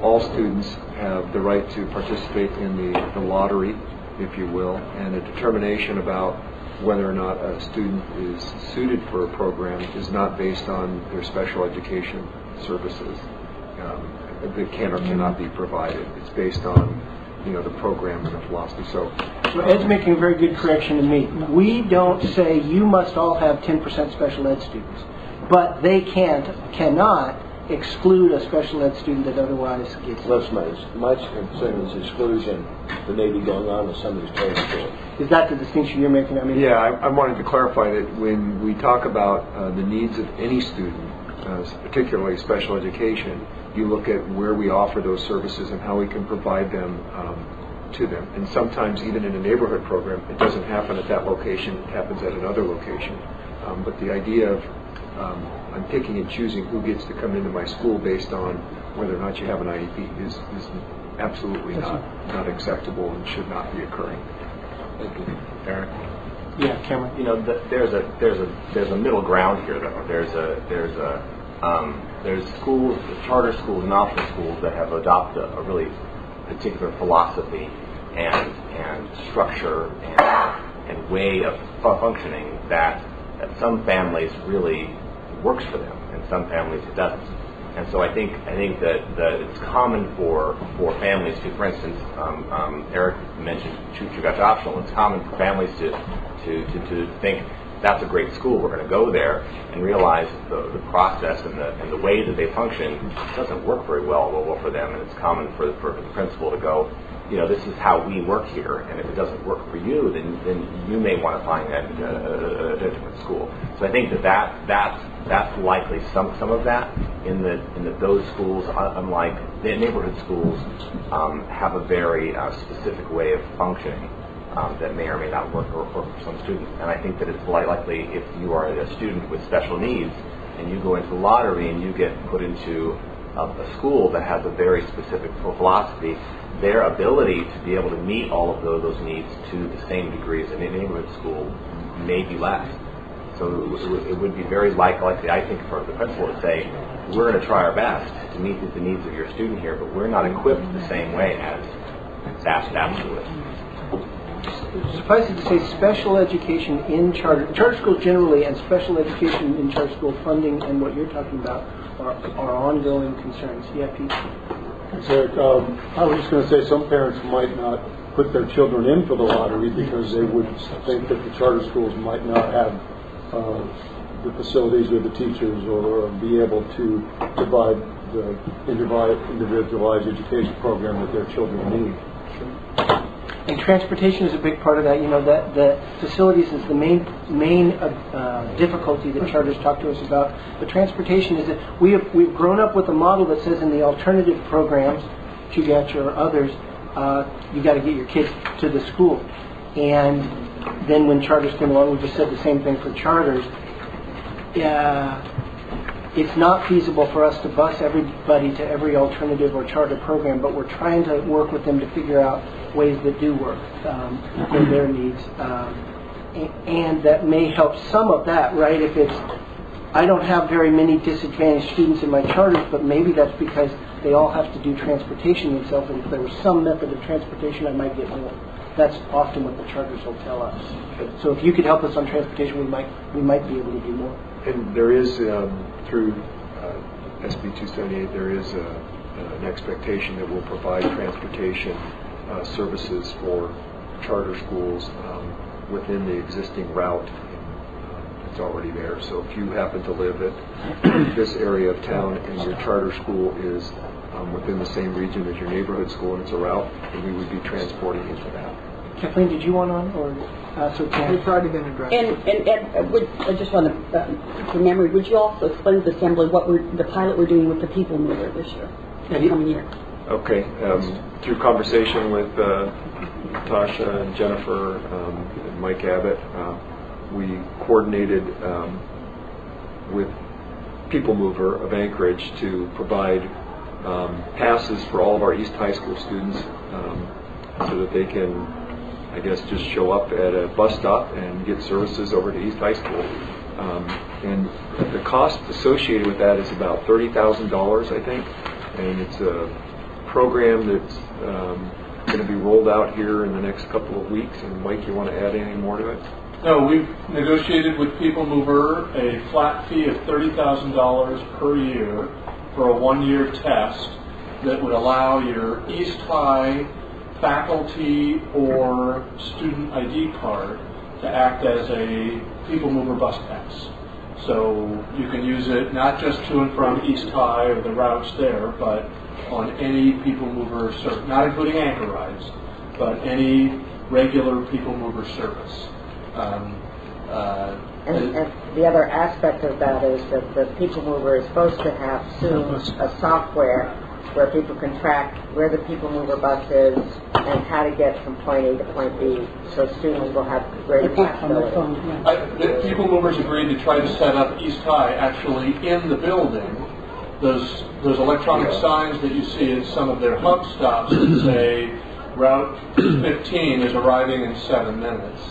all students have the right to participate in the lottery, if you will, and a determination about whether or not a student is suited for a program is not based on their special education services that can or cannot be provided. It's based on the program and the philosophy. So
Ed's making a very good correction to me. We don't say you must all have 10% special ed students, but they cannot exclude a special ed student that otherwise gets it.
That's my concern is exclusion that may be going on with some of these charter schools.
Is that the distinction you're making?
I wanted to clarify that when we talk about the needs of any student, particularly special education, you look at where we offer those services and how we can provide them to them. And sometimes even in a neighborhood program, it doesn't happen at that location, it happens at another location. But the idea of I'm picking and choosing who gets to come into my school based on whether or not you have an IEP is absolutely not acceptable and should not be occurring.
Thank you.
Eric?
Yeah, Cameron.
There's a middle ground here, though. There's schools, charter schools and optional schools that have adopted a really particular philosophy and structure and way of functioning that some families really works for them, and some families it doesn't. And so I think that it's common for families to, for instance, Eric mentioned Chugach optional. It's common for families to think that's a great school, we're going to go there, and realize the process and the way that they function doesn't work very well for them. And it's common for the principal to go, this is how we work here, and if it doesn't work for you, then you may want to find that a different school. So I think that's likely some of that in those schools, unlike the neighborhood schools, have a very specific way of functioning that may or may not work for some students. And I think that it's likely if you are a student with special needs, and you go into the lottery and you get put into a school that has a very specific philosophy, their ability to be able to meet all of those needs to the same degree as a neighborhood school may be less. So it would be very likely, I think, for the principal to say, we're going to try our best to meet the needs of your student here, but we're not equipped the same way as that school is.
Suffice it to say, special education in charter schools generally, and special education in charter school funding and what you're talking about are ongoing concerns. Yeah, Pete?
I was just going to say some parents might not put their children in for the lottery because they would think that the charter schools might not have the facilities or the teachers or be able to provide the individualized education program that their children need.
And transportation is a big part of that. You know, that the facilities is the main difficulty that charters talk to us about. But transportation is that we've grown up with a model that says in the alternative programs, Chugatcha or others, you got to get your kids to the school. And then when charters came along, we just said the same thing for charters. It's not feasible for us to bus everybody to every alternative or charter program, but we're trying to work with them to figure out ways that do work for their needs. And that may help some of that, right? If it's, I don't have very many disadvantaged students in my charters, but maybe that's because they all have to do transportation themselves, and if there was some method of transportation, I might get more. That's often what the charters will tell us. So if you could help us on transportation, we might be able to do more.
And there is, through SB 278, there is an expectation that we'll provide transportation services for charter schools within the existing route. It's already there. So if you happen to live at this area of town and your charter school is within the same region as your neighborhood school and it's a route, then we would be transporting you to that.
Kathleen, did you want on? Or so
It's already been addressed.
And I just want to, from memory, would you also explain to the assembly what the pilot we're doing with the people mover this year, this coming year?
Okay. Through conversation with Tasha and Jennifer and Mike Abbott, we coordinated with People Mover of Anchorage to provide passes for all of our East High School students so that they can, I guess, just show up at a bus stop and get services over to East High School. And the cost associated with that is about $30,000, I think. And it's a program that's going to be rolled out here in the next couple of weeks. And Mike, you want to add anything more to it?
No, we've negotiated with People Mover a flat fee of $30,000 per year for a one-year test that would allow your East High faculty or student ID card to act as a People Mover bus pass. So you can use it not just to and from East High or the routes there, but on any People Mover service, not including Anchorage, but any regular People Mover service.
And the other aspect of that is that the People Mover is supposed to have soon a software where people can track where the People Mover bus is and how to get from point A to point B, so students will have greater flexibility.
People Movers agreed to try to set up East High actually in the building. Those electronic signs that you see at some of their hub stops that say Route 15 is arriving in 7 minutes,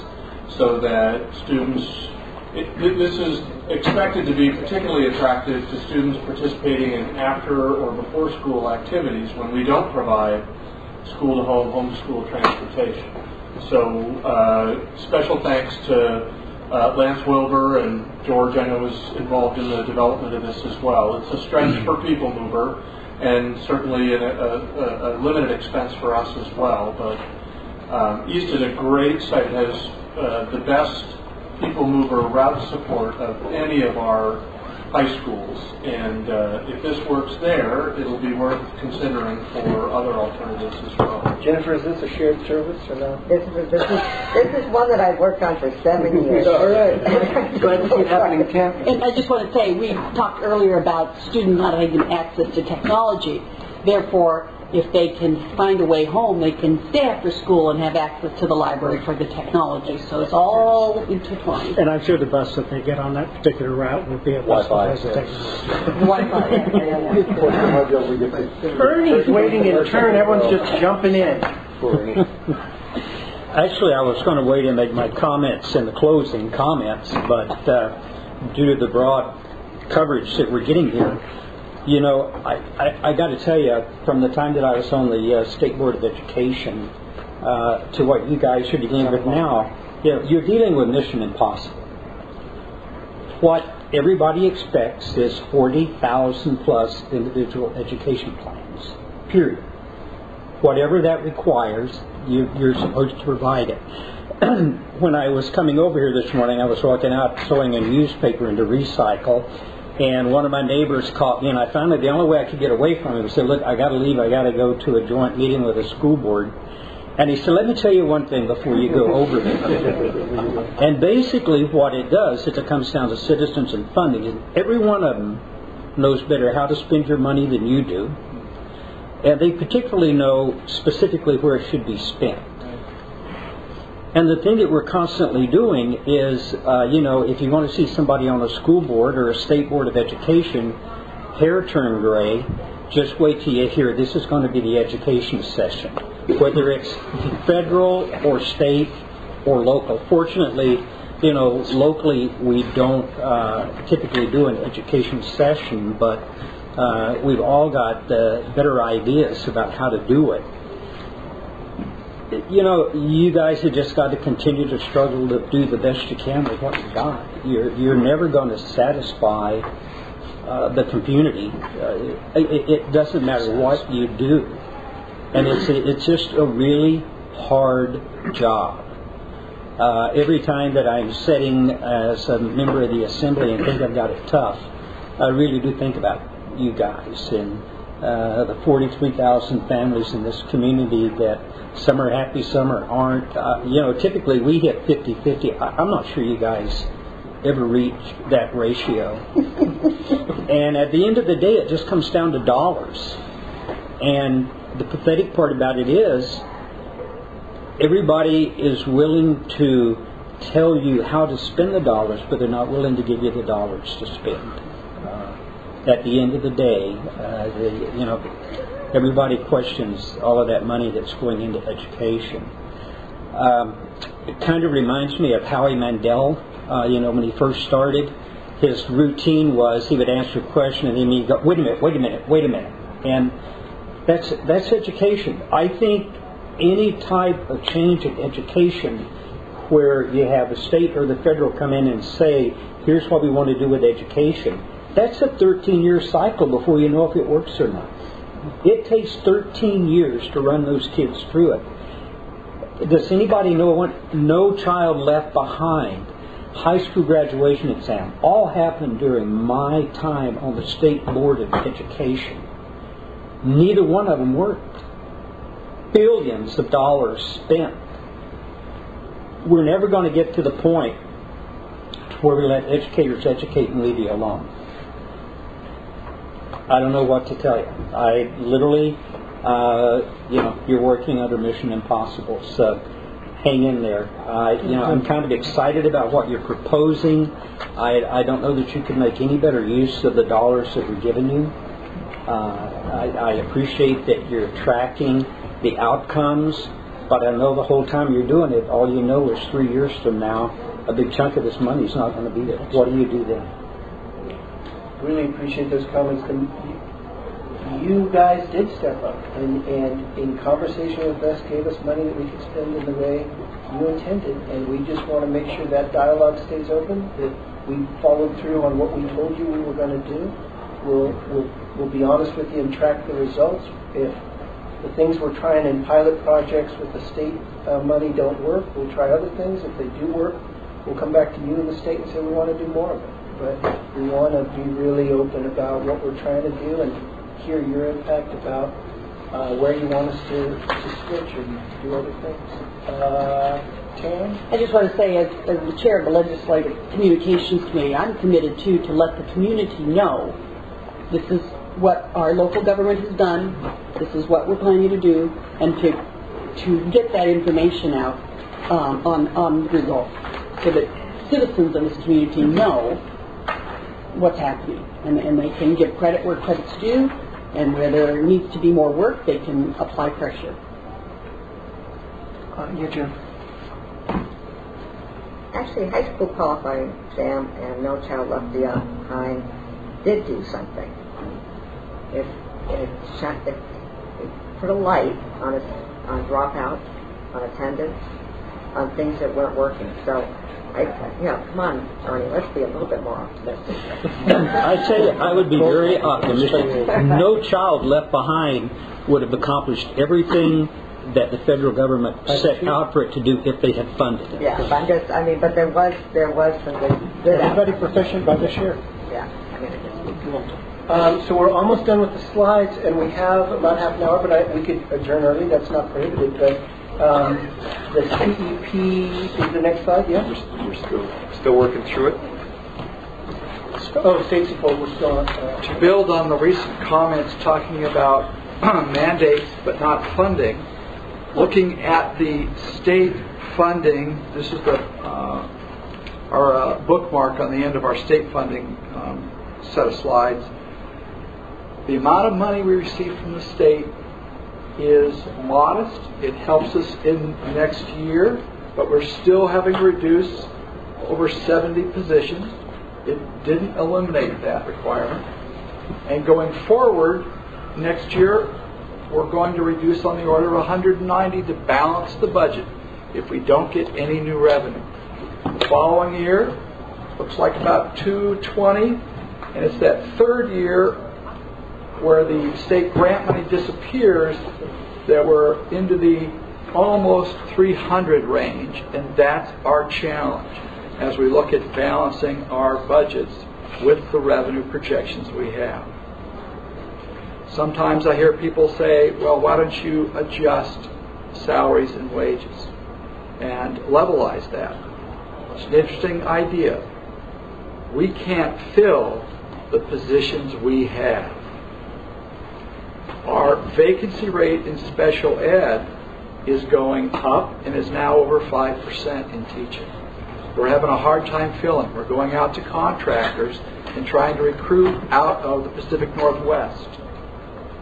so that students, this is expected to be particularly attractive to students participating in after or before school activities when we don't provide school-to-home, home-to-school transportation. So special thanks to Lance Wilbur, and George, I know, was involved in the development of this as well. It's a strength for People Mover, and certainly a limited expense for us as well. But East is a great site. It has the best People Mover route support of any of our high schools, and if this works there, it'll be worth considering for other alternatives as well.
Jennifer, is this a shared service or no?
This is one that I've worked on for 7 years.
All right. Glad to see it happening in campus.
And I just want to say, we talked earlier about students not having access to technology. Therefore, if they can find a way home, they can stay after school and have access to the library for the technology. So it's all intertwined.
And I'm sure the bus that they get on that particular route will be a bus that has a technology.
Wi-Fi.
Ernie's waiting in turn. Everyone's just jumping in.
Actually, I was going to wait and make my comments in the closing comments, but due to the broad coverage that we're getting here, you know, I got to tell you, from the time that I was on the State Board of Education to what you guys are dealing with now, you know, you're dealing with Mission Impossible. What everybody expects is 40,000 plus individual education plans, period. Whatever that requires, you're supposed to provide it. When I was coming over here this morning, I was walking out throwing a newspaper into recycle, and one of my neighbors caught me, and I found that the only way I could get away from him was said, "Look, I got to leave. I got to go to a joint meeting with a school board." And he said, "Let me tell you one thing before you go over there." And basically what it does is it comes down to citizens and funding. And every one of them knows better how to spend your money than you do. And they particularly know specifically where it should be spent. And the thing that we're constantly doing is, you know, if you want to see somebody on a school board or a state board of education, hair turn gray, just wait till you hear this is going to be the education session, whether it's federal or state or local. Fortunately, you know, locally we don't typically do an education session, but we've all got better ideas about how to do it. You know, you guys have just got to continue to struggle to do the best you can with what you got. You're never going to satisfy the community. It doesn't matter what you do, and it's just a really hard job. Every time that I'm sitting as a member of the assembly and think I've got it tough, I really do think about you guys and the 43,000 families in this community that some are happy, some aren't. You know, typically we hit 50-50. I'm not sure you guys ever reach that ratio. And at the end of the day, it just comes down to dollars. And the pathetic part about it is everybody is willing to tell you how to spend the dollars, but they're not willing to give you the dollars to spend. At the end of the day, you know, everybody questions all of that money that's going into education. It kind of reminds me of Howie Mandel. You know, when he first started, his routine was he would answer a question and then he'd go, wait a minute. And that's education. I think any type of change in education where you have the state or the federal come in and say, here's what we want to do with education, that's a 13-year cycle before you know if it works or not. It takes 13 years to run those kids through it. Does anybody know No Child Left Behind, high school graduation exam, all happened during my time on the State Board of Education. Neither one of them worked. Billions of dollars spent. We're never going to get to the point where we let educators educate and leave you alone. I don't know what to tell you. I literally, you know, you're working under Mission Impossible, so hang in there. You know, I'm kind of excited about what you're proposing. I don't know that you can make any better use of the dollars that we're giving you. I appreciate that you're tracking the outcomes, but I know the whole time you're doing it, all you know is 3 years from now, a big chunk of this money is not going to be there. What do you do then?
Really appreciate those comments. You guys did step up and in conversation with us gave us money that we could spend in the way you intended, and we just want to make sure that dialogue stays open, that we followed through on what we told you we were going to do. We'll be honest with you and track the results. If the things we're trying in pilot projects with the state money don't work, we'll try other things. If they do work, we'll come back to you in the state and say we want to do more of it. But we want to be really open about what we're trying to do and hear your impact about where you want us to switch and do other things. Tam?
I just want to say, as the chair of the Legislative Communications Committee, I'm committed to let the community know this is what our local government has done, this is what we're planning to do, and to get that information out on the results, so that citizens of this community know what's happening, and they can give credit where credit's due, and where there needs to be more work, they can apply pressure.
Yeah, Jim.
Actually, high school qualifying exam and No Child Left Behind did do something. It put a light on dropout, on attendance, on things that weren't working. So, come on, Ernie, let's be a little bit more optimistic.
I tell you, I would be very optimistic. No Child Left Behind would have accomplished everything that the federal government set out for it to do if they had funded it.
Yeah, but there was some good
Everybody proficient by this year?
Yeah,
So we're almost done with the slides, and we have about half an hour, but we could adjourn early. That's not prohibited. But the CEP is the next slide. Yeah.
We're still working through it.
State support. We're still on.
To build on the recent comments talking about mandates but not funding, looking at the state funding, this is our bookmark on the end of our state funding set of slides. The amount of money we receive from the state is modest. It helps us in next year, but we're still having to reduce over 70 positions. It didn't eliminate that requirement. And going forward, next year, we're going to reduce on the order of 190 to balance the budget if we don't get any new revenue. The following year, looks like about 220, and it's that third year where the state grant money disappears that we're into the almost 300 range, and that's our challenge as we look at balancing our budgets with the revenue projections we have. Sometimes I hear people say, well, why don't you adjust salaries and wages and levelize that? It's an interesting idea. We can't fill the positions we have. Our vacancy rate in special ed is going up and is now over 5% in teaching. We're having a hard time filling. We're going out to contractors and trying to recruit out of the Pacific Northwest.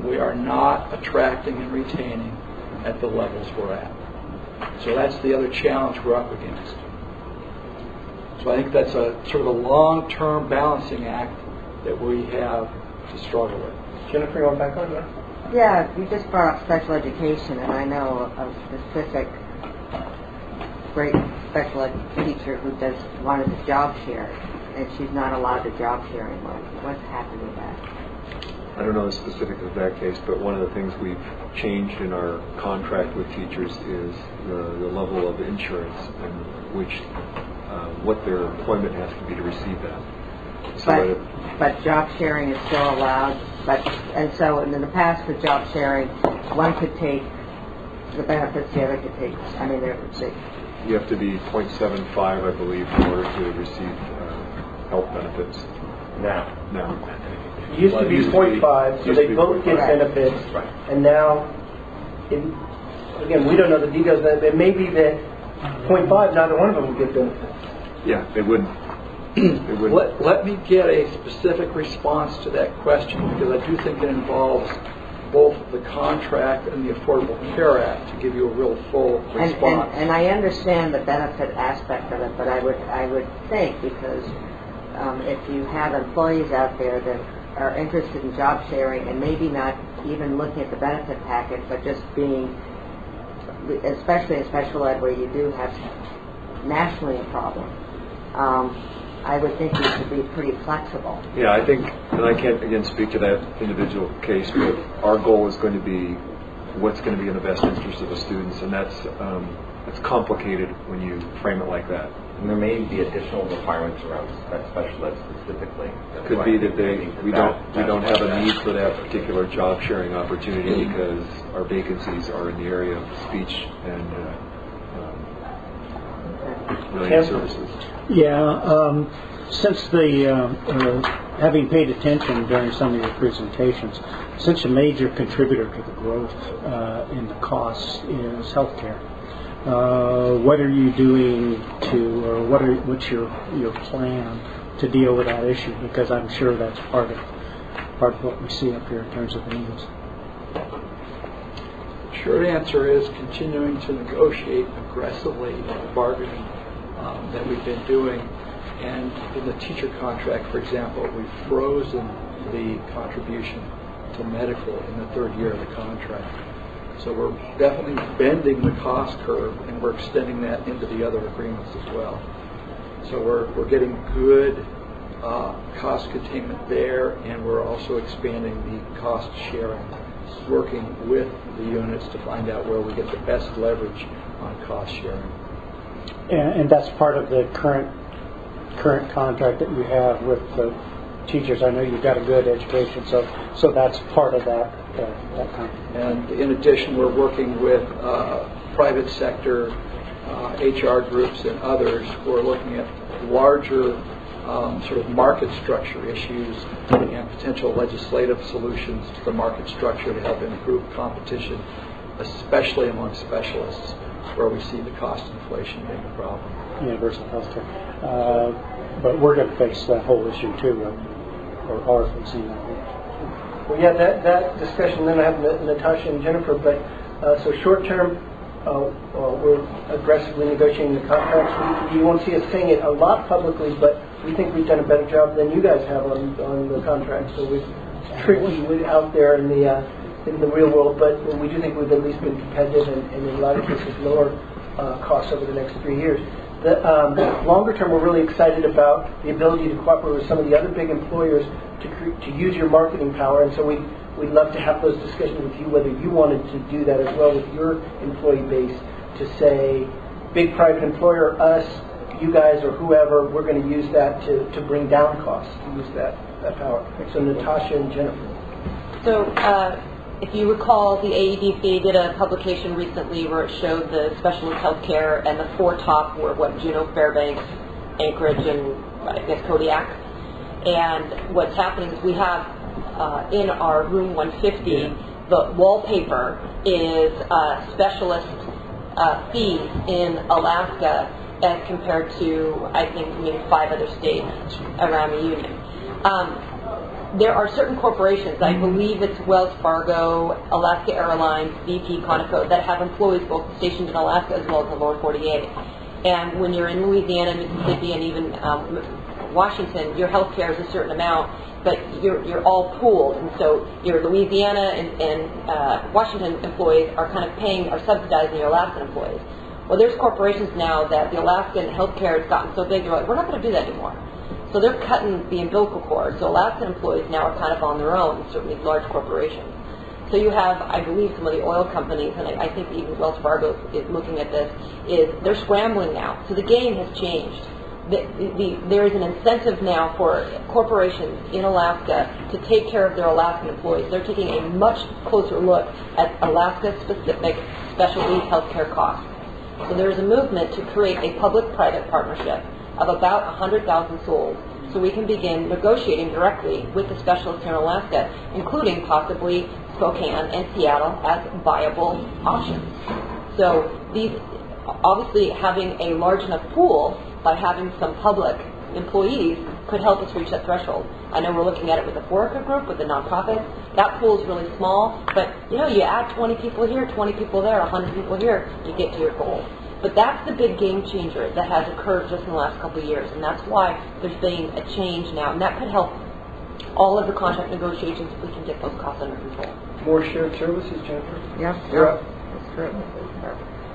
We are not attracting and retaining at the levels we're at. So that's the other challenge we're up against. So I think that's a sort of a long-term balancing act that we have to struggle with.
Jennifer, you want back on? Yeah.
Yeah, you just brought up special education, and I know a specific great special ed teacher who wanted to job share, and she's not allowed to job share anymore. What's happening with that?
I don't know the specifics of that case, but one of the things we've changed in our contract with teachers is the level of insurance and what their employment has to be to receive that. So
but job sharing is still allowed. And in the past with job sharing, one could take the benefits, the other could take.
You have to be 0.75, I believe, in order to receive health benefits.
Now.
It used to be 0.5, so they both get benefits.
Right.
And now, again, we don't know the details of that. It may be that 0.5, neither one of them will get benefits.
Yeah, they wouldn't.
Let me get a specific response to that question, because I do think it involves both the contract and the Affordable Care Act to give you a real full response.
And I understand the benefit aspect of it, but I would think, because if you have employees out there that are interested in job sharing and maybe not even looking at the benefit package, but just being, especially in special ed where you do have nationally a problem, I would think you should be pretty flexible.
Yeah, I think, and I can't again speak to that individual case, but our goal is going to be what's going to be in the best interest of the students, and that's complicated when you frame it like that.
And there may be additional requirements around special ed specifically.
Could be that we don't have a need for that particular job sharing opportunity because our vacancies are in the area of speech and related services.
Yeah, since having paid attention during some of your presentations, such a major contributor to the growth in the costs is healthcare. What are you doing or what's your plan to deal with that issue? Because I'm sure that's part of what we see up here in terms of the needs.
Short answer is continuing to negotiate aggressively the bargaining that we've been doing. And in the teacher contract, for example, we've frozen the contribution to medical in the third year of the contract. So we're definitely bending the cost curve, and we're extending that into the other agreements as well. So we're getting good cost containment there, and we're also expanding the cost sharing, working with the units to find out where we get the best leverage on cost sharing.
And that's part of the current contract that you have with the teachers. I know you've got a good education, so that's part of that contract.
And in addition, we're working with private sector HR groups and others who are looking at larger sort of market structure issues and potential legislative solutions to the market structure to help improve competition, especially among specialists, where we see the cost inflation being a problem.
Universal health care. But we're going to face that whole issue too, or are facing that.
Well, yeah, that discussion, then I have Natasha and Jennifer, but so short term, we're aggressively negotiating the contracts. You won't see us saying it a lot publicly, but we think we've done a better job than you guys have on the contracts. So it's tricky out there in the real world, but we do think we've at least been competitive and in a lot of cases lower costs over the next 3 years. The longer term, we're really excited about the ability to cooperate with some of the other big employers to use your marketing power, and so we'd love to have those discussions with you, whether you wanted to do that as well with your employee base, to say, big private employer, us, you guys, or whoever, we're going to use that to bring down costs, to use that power. So Natasha and Jennifer.
So if you recall, the AEDC did a publication recently where it showed the specialist healthcare, and the four top were Juneau, Fairbanks, Anchorage, and I guess Kodiak. And what's happening is we have in our room 150, the wallpaper is specialist fees in Alaska as compared to, I think, maybe 5 other states around the union. There are certain corporations, I believe it's Wells Fargo, Alaska Airlines, BP, Conoco, that have employees both stationed in Alaska as well as the lower 48. And when you're in Louisiana, Mississippi, and even Washington, your health care is a certain amount, but you're all pooled. And so your Louisiana and Washington employees are kind of subsidizing your Alaskan employees. Well, there's corporations now that the Alaskan health care has gotten so big, they're like, we're not going to do that anymore. So they're cutting the umbilical cord. So Alaskan employees now are kind of on their own, certainly large corporations. So you have, I believe, some of the oil companies, and I think even Wells Fargo is looking at this, they're scrambling now. So the game has changed. There is an incentive now for corporations in Alaska to take care of their Alaskan employees. They're taking a much closer look at Alaska-specific specialty healthcare costs. So there is a movement to create a public-private partnership of about 100,000 souls, so we can begin negotiating directly with the specialists here in Alaska, including possibly Spokane and Seattle as viable options. So these, obviously having a large enough pool by having some public employees could help us reach that threshold. I know we're looking at it with the Foraker group, with the nonprofits. That pool is really small, but you add 20 people here, 20 people there, 100 people here, you get to your goal. But that's the big game changer that has occurred just in the last couple of years, and that's why there's been a change now, and that could help all of the contract negotiations if we can get those costs under control.
More shared services, Jennifer?
Yes,
You're up.
that's true.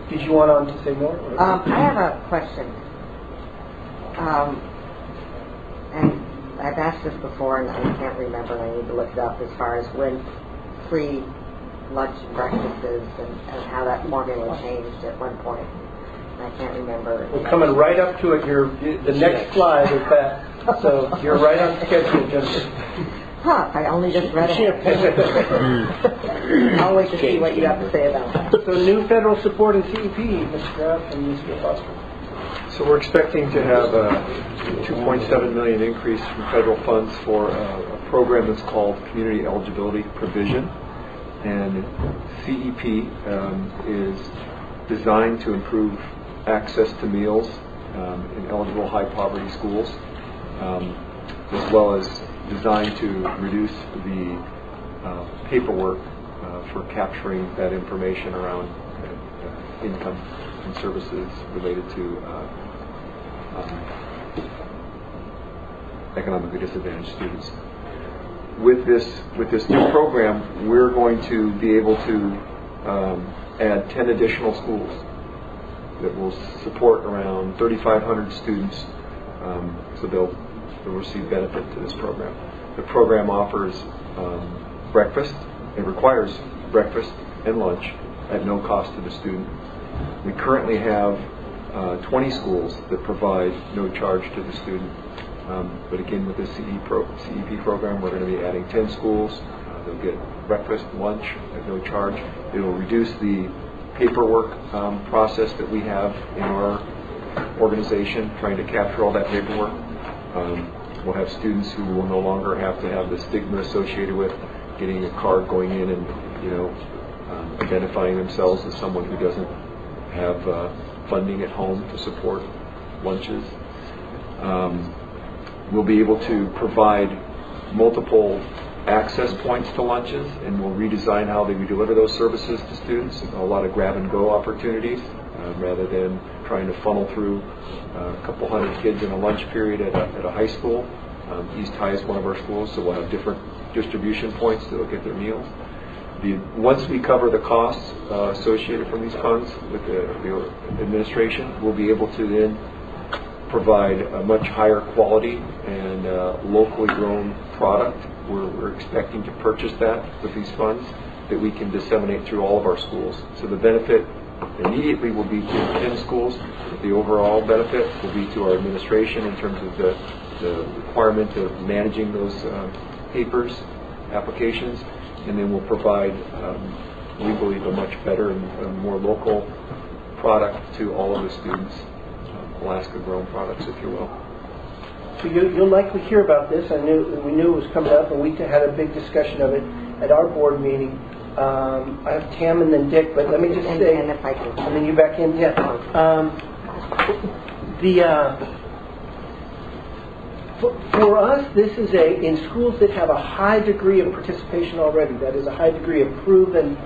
Did you want to say more?
I have a question. And I've asked this before, and I can't remember, and I need to look it up as far as when free lunch and breakfast is and how that formula changed at one point. I can't remember.
We're coming right up to it. The next slide is that. So you're right on schedule, Jennifer.
Huh, I only just read it. I'll wait to see what you have to say about that.
So new federal support in CEP, Mr. Graff and Mr. Foster.
So we're expecting to have a $2.7 million increase from federal funds for a program that's called Community Eligibility Provision. And CEP is designed to improve access to meals in eligible high poverty schools, as well as designed to reduce the paperwork for capturing that information around income and services related to economically disadvantaged students. With this new program, we're going to be able to add 10 additional schools that will support around 3,500 students, so they'll receive benefit to this program. The program offers breakfast. It requires breakfast and lunch at no cost to the student. We currently have 20 schools that provide no charge to the student. But again, with this CEP program, we're going to be adding 10 schools. They'll get breakfast, lunch at no charge. It will reduce the paperwork process that we have in our organization, trying to capture all that paperwork. We'll have students who will no longer have to have the stigma associated with getting a card, going in and identifying themselves as someone who doesn't have funding at home to support lunches. We'll be able to provide multiple access points to lunches, and we'll redesign how we deliver those services to students. A lot of grab-and-go opportunities, rather than trying to funnel through a couple hundred kids in a lunch period at a high school. East High is one of our schools, so we'll have different distribution points that will get their meals. Once we cover the costs associated from these funds with the administration, we'll be able to then provide a much higher quality and locally grown product. We're expecting to purchase that with these funds that we can disseminate through all of our schools. So the benefit immediately will be to 10 schools. The overall benefit will be to our administration in terms of the requirement of managing those papers, applications, and then we'll provide, we believe, a much better and more local product to all of the students, Alaska-grown products, if you will.
So you'll likely hear about this. We knew it was coming up, and we had a big discussion of it at our board meeting. I have Tam and then Dick, but let me just say, and then you back in, yeah. For us, this is in schools that have a high degree of participation already. That is a high degree of proven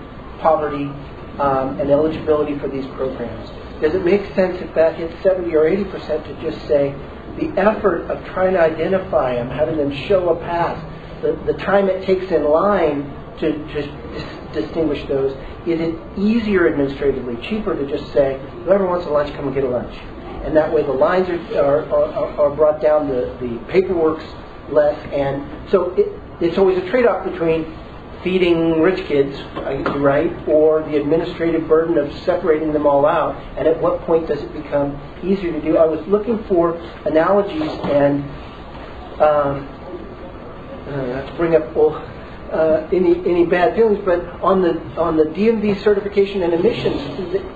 poverty and eligibility for these programs. Does it make sense if that hits 70 or 80% to just say the effort of trying to identify them, having them show a pass, the time it takes in line to distinguish those, is it easier administratively, cheaper to just say, whoever wants a lunch, come and get a lunch? And that way the lines are brought down, the paperwork's less, and so it's always a trade-off between feeding rich kids, right, or the administrative burden of separating them all out, and at what point does it become easier to do? I was looking for analogies, and not to bring up any bad feelings, but on the DMV certification and emissions,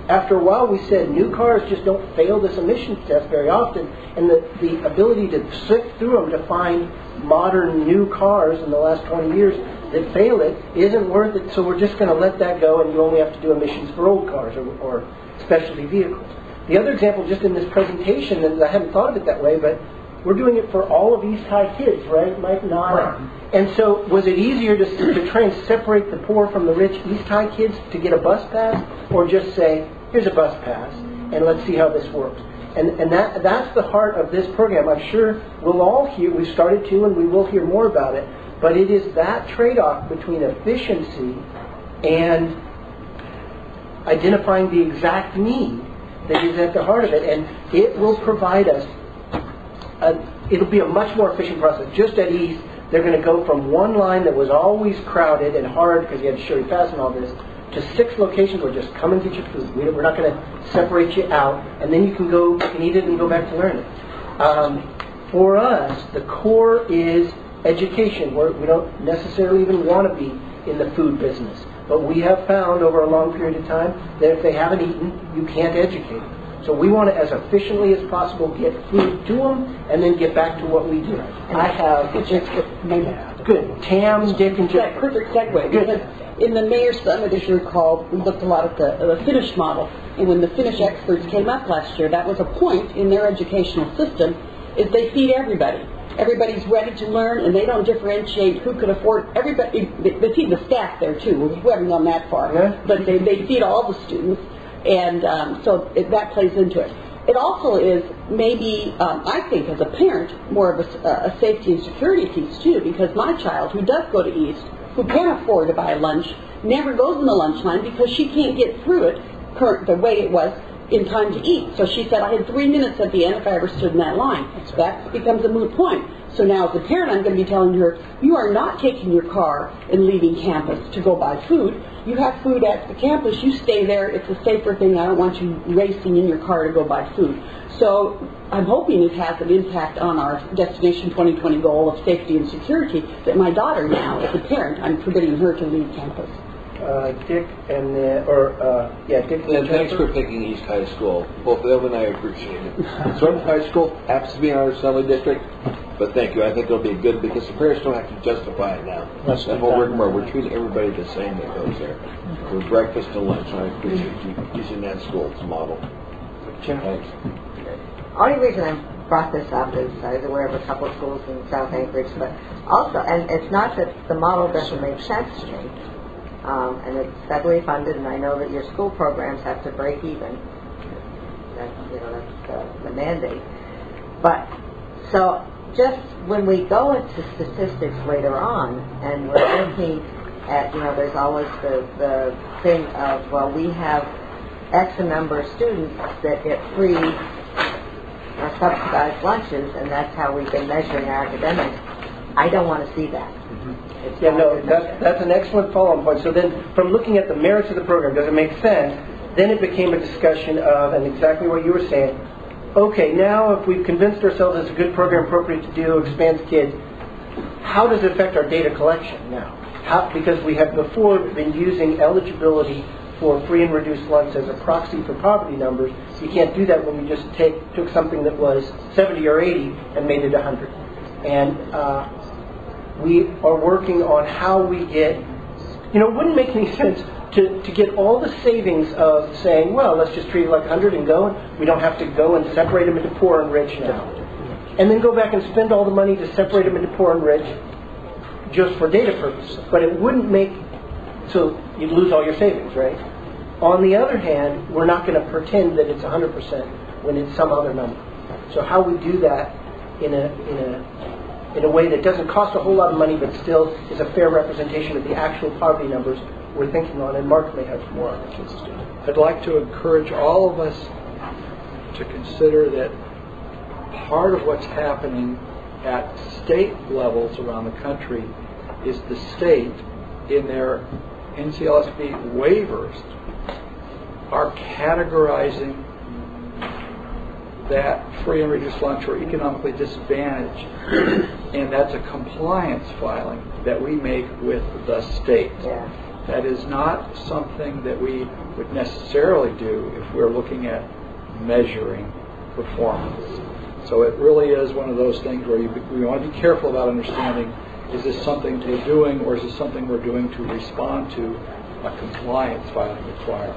after a while we said new cars just don't fail this emissions test very often, and the ability to sift through them to find modern new cars in the last 20 years that fail it isn't worth it, so we're just going to let that go, and you only have to do emissions for old cars or specialty vehicles. The other example, just in this presentation, and I hadn't thought of it that way, but we're doing it for all of East High kids, right, Mike? Right. And so was it easier to try and separate the poor from the rich East High kids to get a bus pass, or just say, here's a bus pass, and let's see how this works? And that's the heart of this program. I'm sure we'll all hear, we've started to, and we will hear more about it, but it is that trade-off between efficiency and identifying the exact need that is at the heart of it, and it will provide us, it'll be a much more efficient process. Just at East, they're going to go from one line that was always crowded and hard because you had to show your pass and all this, to 6 locations where just come and get your food. We're not going to separate you out, and then you can eat it and go back to learn it. For us, the core is education. We don't necessarily even want to be in the food business, but we have found over a long period of time that if they haven't eaten, you can't educate them. So we want to, as efficiently as possible, get food to them and then get back to what we do. I have good Tam, Dick, and Jeff.
Perfect segue.
Good.
Because in the Mayor's Summit, as you recall, we looked a lot at the Finnish model. And when the Finnish experts came up last year, that was a point in their educational system, is they feed everybody. Everybody's ready to learn, and they don't differentiate who could afford. Everybody, they feed the staff there too. We haven't gone that far, but they feed all the students, and so that plays into it. It also is maybe, I think, as a parent, more of a safety and security piece too, because my child, who does go to East, who can afford to buy lunch, never goes in the lunch line because she can't get through it the way it was in time to eat. So she said, I had 3 minutes at the end if I ever stood in that line. That becomes a moot point. So now as a parent, I'm going to be telling her, you are not taking your car and leaving campus to go buy food. You have food at the campus. You stay there. It's a safer thing. I don't want you racing in your car to go buy food. So I'm hoping it has an impact on our Destination 2020 goal of safety and security, that my daughter now, as a parent, I'm forbidding her to leave campus.
Dick and Dick
and thanks for picking East High School. Both of them and I appreciate it. Thornton High School happens to be in our assembly district, but thank you. I think it'll be good because the parents don't have to justify it now. That's whole rigmarole. We're treating everybody the same that goes there. For breakfast and lunch, and I appreciate you using that school as a model. Thanks.
The only reason I brought this up is I was aware of a couple of schools in South Anchorage, but also, and it's not that the model doesn't make sense to me. And it's federally funded, and I know that your school programs have to break even. That's the mandate. But so just when we go into statistics later on, and we're looking at, there's always the thing of, well, we have X number of students that get free or subsidized lunches, and that's how we've been measuring our academics. I don't want to see that.
Yeah, no, that's an excellent follow-on point. So then, from looking at the merits of the program, does it make sense? Then it became a discussion of, and exactly what you were saying, okay, now if we've convinced ourselves it's a good program appropriate to do, expands kids, how does it affect our data collection now? Because we have before been using eligibility for free and reduced lunch as a proxy for poverty numbers. You can't do that when you just took something that was 70 or 80 and made it 100. And we are working on how we get, it wouldn't make any sense to get all the savings of saying, well, let's just treat it like 100 and go, and we don't have to go and separate them into poor and rich now. And then go back and spend all the money to separate them into poor and rich just for data purposes. But it wouldn't so you'd lose all your savings, right? On the other hand, we're not going to pretend that it's 100% when it's some other number. So how we do that in a way that doesn't cost a whole lot of money, but still is a fair representation of the actual poverty numbers we're thinking on, and Mark may have more on it.
I'd like to encourage all of us to consider that part of what's happening at state levels around the country is the state, in their NCLSB waivers, are categorizing that free and reduced lunch or economically disadvantaged, and that's a compliance filing that we make with the state.
Yeah.
That is not something that we would necessarily do if we're looking at measuring performance. So it really is one of those things where we want to be careful about understanding, is this something we're doing, or is this something we're doing to respond to a compliance filing requirement?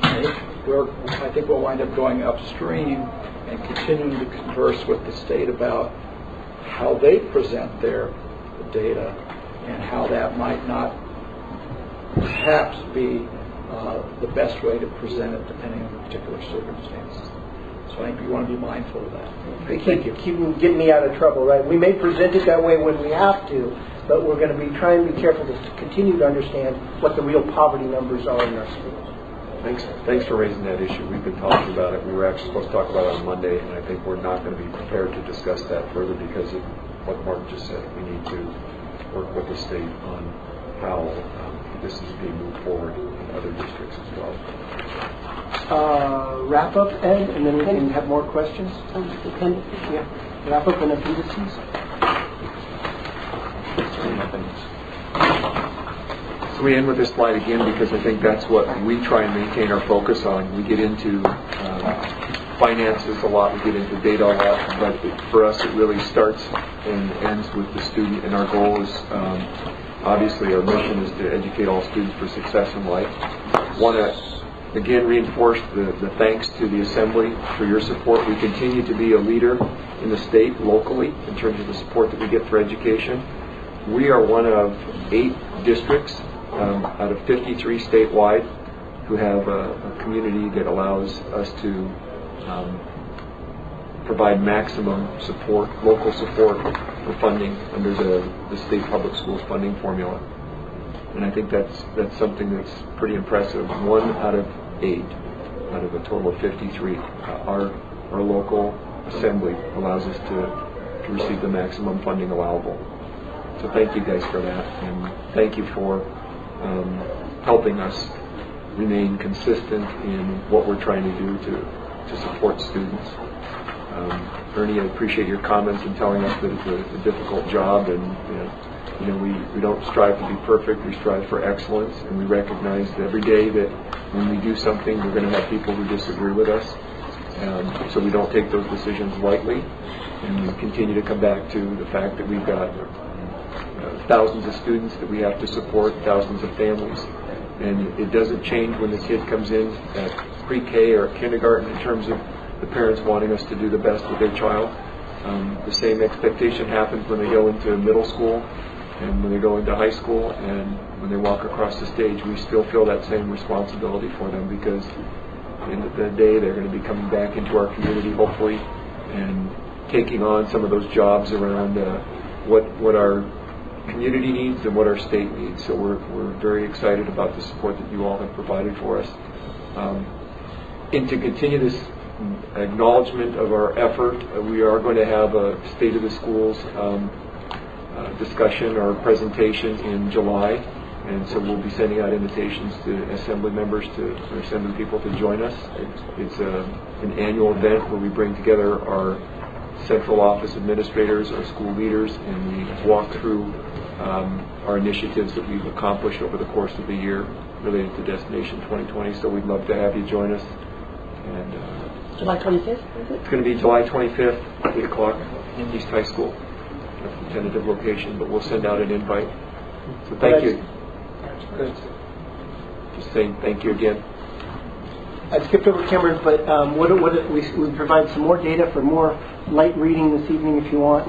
I think we'll wind up going upstream and continuing to converse with the state about how they present their data and how that might not perhaps be the best way to present it depending on the particular circumstances. So I think we want to be mindful of that.
Thank you. Keep getting me out of trouble, right? We may present it that way when we have to, but we're going to be trying to be careful to continue to understand what the real poverty numbers are in our schools.
Thanks for raising that issue. We've been talking about it. We were actually supposed to talk about it on Monday, and I think we're not going to be prepared to discuss that further because of what Mark just said. We need to work with the state on how this is being moved forward in other districts as well.
Wrap up, Ed, and then we can have more questions. Yeah. Wrap up and appendices.
So
Let me end with this slide again because I think that's what we try and maintain our focus on. We get into finances a lot, we get into data a lot, but for us it really starts and ends with the student, and our goal is, obviously our mission is to educate all students for success in life. Want to again reinforce the thanks to the Assembly for your support. We continue to be a leader in the state locally in terms of the support that we get for education. We are one of 8 districts out of 53 statewide who have a community that allows us to provide maximum support, local support for funding under the state public schools funding formula. And I think that's something that's pretty impressive. 1 out of 8 out of a total of 53. Our local assembly allows us to receive the maximum funding allowable. So thank you guys for that, and thank you for helping us remain consistent in what we're trying to do to support students. Ernie, I appreciate your comments and telling us that it's a difficult job, and we don't strive to be perfect, we strive for excellence, and we recognize that every day that when we do something we're going to have people who disagree with us, so we don't take those decisions lightly, and we continue to come back to the fact that we've got thousands of students that we have to support, thousands of families, and it doesn't change when the kid comes in at pre-K or kindergarten in terms of the parents wanting us to do the best with their child. The same expectation happens when they go into middle school and when they go into high school, and when they walk across the stage we still feel that same responsibility for them, because at the end of the day they're going to be coming back into our community hopefully and taking on some of those jobs around what our community needs and what our state needs. So we're very excited about the support that you all have provided for us. And to continue this acknowledgement of our effort, we are going to have a State of the Schools discussion or presentation in July, and so we'll be sending out invitations to Assembly members, to Assembly people to join us. It's an annual event where we bring together our central office administrators, our school leaders, and we walk through our initiatives that we've accomplished over the course of the year related to Destination 2020. So we'd love to have you join us. And
July 25th, is it?
It's going to be July 25th, 8 o'clock in East High School. That's the tentative location, but we'll send out an invite. So thank you. Just saying thank you again.
I skipped over Cameron, but we provide some more data for more light reading this evening if you want.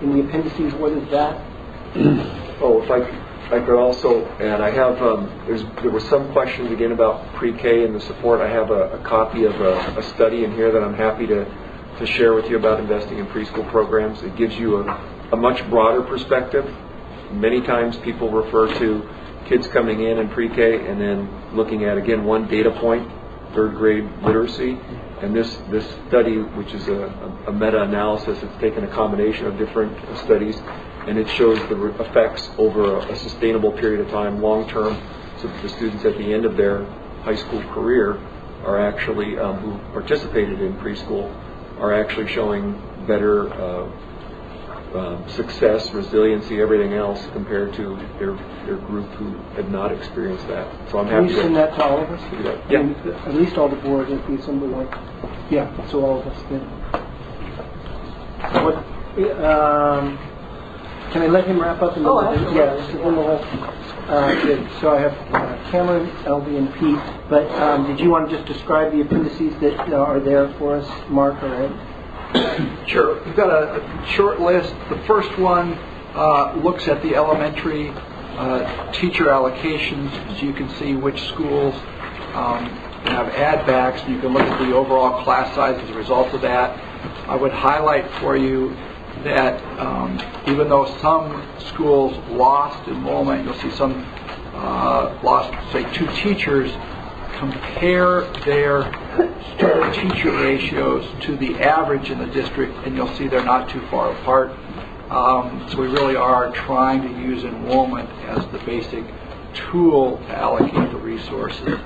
In the appendices, what is that?
Oh, if I could also add, I have, there were some questions again about pre-K and the support. I have a copy of a study in here that I'm happy to share with you about investing in preschool programs. It gives you a much broader perspective. Many times people refer to kids coming in pre-K and then looking at, again, one data point, 3rd grade literacy. And this study, which is a meta-analysis, it's taken a combination of different studies, and it shows the effects over a sustainable period of time, long-term, so that the students at the end of their high school career are actually, who participated in preschool, are actually showing better success, resiliency, everything else compared to their group who had not experienced that. So I'm happy.
Can you send that to all of us?
Yeah.
At least all the board, if we send one. Yeah, so all of us. Yeah. Can I let him wrap up?
Absolutely.
Yeah, so then we'll have, good. So I have Cameron, LV, and Pete. But did you want to just describe the appendices that are there for us, Mark or Ed?
Sure. We've got a short list. The first one looks at the elementary teacher allocations. As you can see, which schools have add backs, and you can look at the overall class size as a result of that. I would highlight for you that even though some schools lost enrollment, you'll see some lost, say, 2 teachers, compare their student-teacher ratios to the average in the district, and you'll see they're not too far apart. So we really are trying to use enrollment as the basic tool to allocate the resources.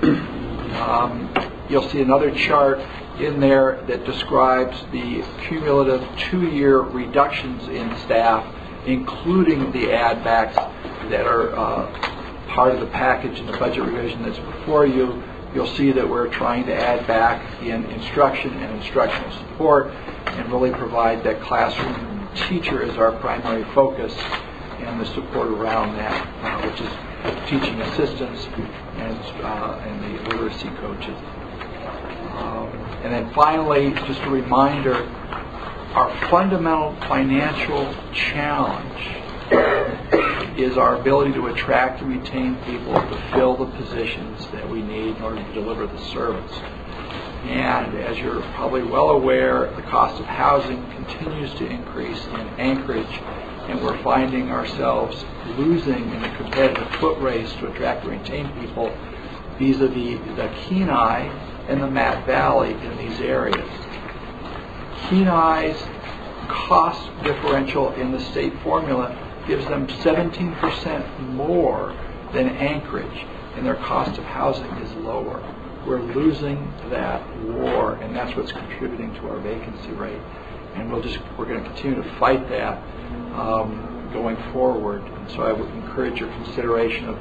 You'll see another chart in there that describes the cumulative 2-year reductions in staff, including the add-backs that are part of the package in the budget revision that's before you, you'll see that we're trying to add back in instruction and instructional support and really provide that classroom teacher as our primary focus and the support around that, which is teaching assistants and the literacy coaches. And then finally, just a reminder, our fundamental financial challenge is our ability to attract and retain people to fill the positions that we need in order to deliver the service. And as you're probably well aware, the cost of housing continues to increase in Anchorage, and we're finding ourselves losing in a competitive foot race to attract and retain people vis-a-vis the Kenai and the Matt Valley in these areas. Kenai's cost differential in the state formula gives them 17% more than Anchorage, and their cost of housing is lower. We're losing that war, and that's what's contributing to our vacancy rate. And we're going to continue to fight that going forward. And so I would encourage your consideration of,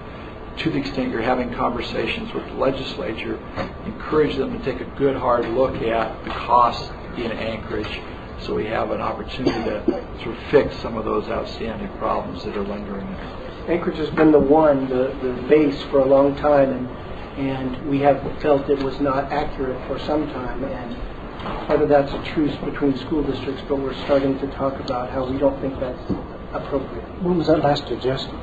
to the extent you're having conversations with the legislature, encourage them to take a good hard look at the costs in Anchorage, so we have an opportunity to sort of fix some of those outstanding problems that are lingering there.
Anchorage has been the base for a long time, and we have felt it was not accurate for some time, and part of that's a truce between school districts, but we're starting to talk about how we don't think that's appropriate.
When was that last adjusted?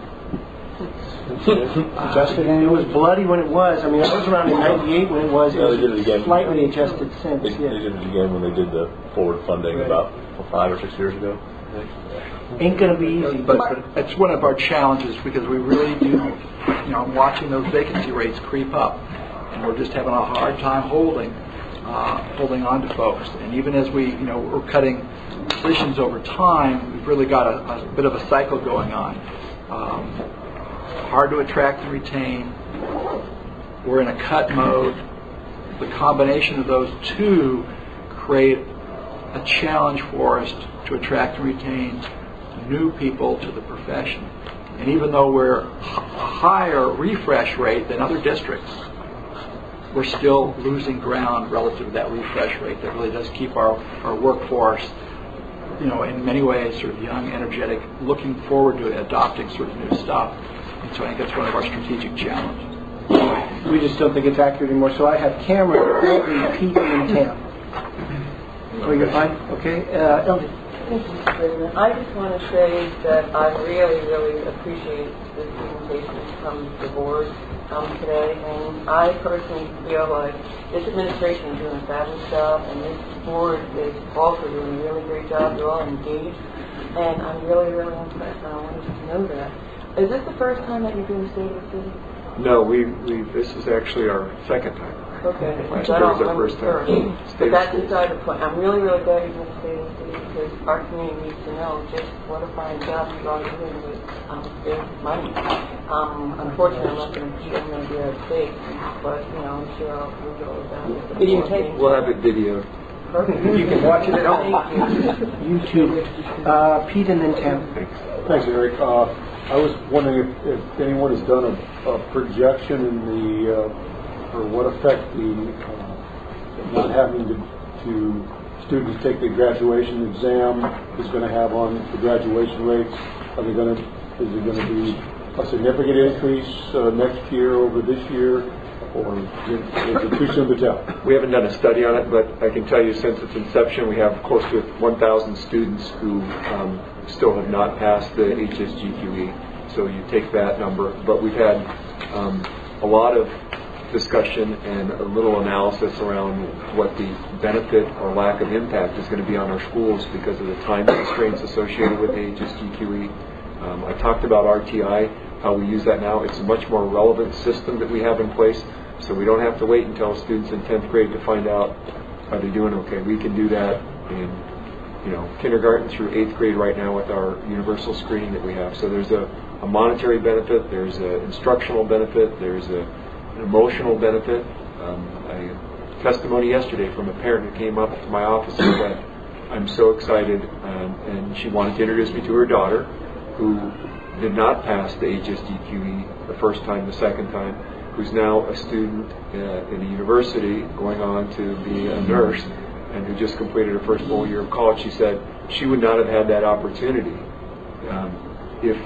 It was bloody when it was. I mean, it was around in 98 when it was. It was slightly adjusted since.
They did it again when they did the forward funding about 5 or 6 years ago.
Ain't going to be easy.
But it's one of our challenges, because we really do, I'm watching those vacancy rates creep up, and we're just having a hard time holding on to folks. And even as we're cutting positions over time, we've really got a bit of a cycle going on. Hard to attract and retain. We're in a cut mode. The combination of those two create a challenge for us to attract and retain new people to the profession. And even though we're a higher refresh rate than other districts, we're still losing ground relative to that refresh rate that really does keep our workforce, in many ways sort of young, energetic, looking forward to adopting sort of new stuff. And so I think that's one of our strategic challenges.
We just don't think it's accurate anymore. So I have Cameron, Pete, and Tam. Oh, you're fine? Okay. Elsie.
Thank you, Mr. President. I just want to say that I really, really appreciate this presentation from the board today, and I personally feel like this administration is doing a fabulous job, and this board is also doing a really great job. You're all engaged, and I'm really, really impressed, and I wanted you to know that. Is this the first time that you're doing State of the City?
No, this is actually our second time.
Okay.
Last year was our first time.
But that's beside the point. I'm really, really glad you're going to stay in the city, because our community needs to know just what a fine job you all are doing with their money. Unfortunately, I'm not going to keep them in the state, but I'm sure we'll go with that.
Videotape.
We'll have it videoed.
Perfect.
You can watch it at home. YouTube. Pete and then Tam.
Thanks, Eric. I was wondering if anyone has done a projection in or what effect the not having to students take the graduation exam is going to have on the graduation rates. Is it going to be a significant increase next year over this year, or is it too soon to tell?
We haven't done a study on it, but I can tell you since its inception, we have close to 1,000 students who still have not passed the HSGQE. So you take that number, but we've had a lot of discussion and a little analysis around what the benefit or lack of impact is going to be on our schools because of the time constraints associated with the HSGQE. I talked about RTI, how we use that now. It's a much more relevant system that we have in place, so we don't have to wait until students in 10th grade to find out are they doing okay. We can do that in kindergarten through 8th grade right now with our universal screening that we have. So there's a monetary benefit, there's an instructional benefit, there's an emotional benefit. I testimony yesterday from a parent who came up to my office and said, I'm so excited, and she wanted to introduce me to her daughter, who did not pass the HSDQE the first time, the second time, who's now a student in a university going on to be a nurse, and who just completed her first full year of college. She said she would not have had that opportunity if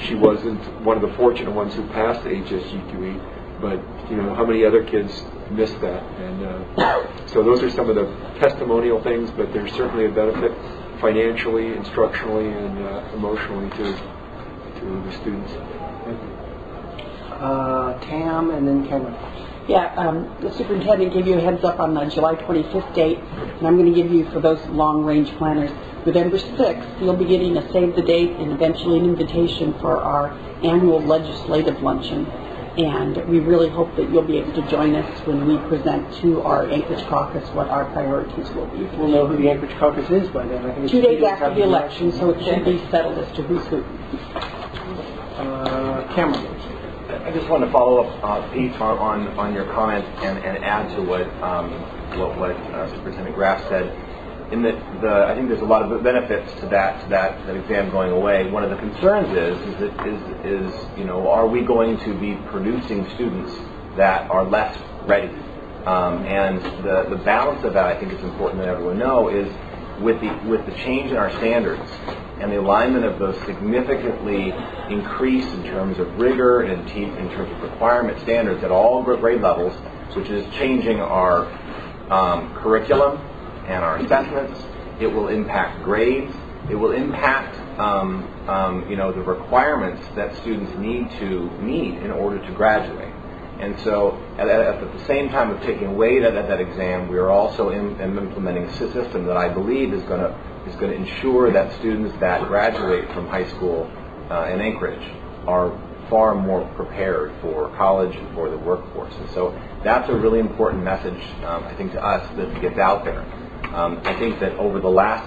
she wasn't one of the fortunate ones who passed the HSGQE. But how many other kids missed that? And so those are some of the testimonial things, but there's certainly a benefit financially, instructionally, and emotionally to the students.
Tam and then Cameron.
Yeah, the superintendent gave you a heads up on the July 25th date, and I'm going to give you, for those long-range planners, November 6th, you'll be getting a save the date and eventually an invitation for our annual legislative luncheon. And we really hope that you'll be able to join us when we present to our Anchorage caucus what our priorities will be.
We'll know who the Anchorage caucus is by then. I think it's
2 days after the election, so it should be settled as to who's who.
Cameron.
I just want to follow up, Pete, on your comments and add to what Superintendent Graff said. In that, I think there's a lot of benefits to that exam going away. One of the concerns is are we going to be producing students that are less ready? And the balance of that, I think it's important that everyone know, is with the change in our standards and the alignment of those significantly increased in terms of rigor and in terms of requirement standards at all grade levels, which is changing our curriculum and our assessments. It will impact grades. It will impact the requirements that students need to meet in order to graduate. And so at the same time of taking away that exam, we are also implementing a system that I believe is going to ensure that students that graduate from high school in Anchorage are far more prepared for college and for the workforce. And so that's a really important message, I think, to us that gets out there. I think that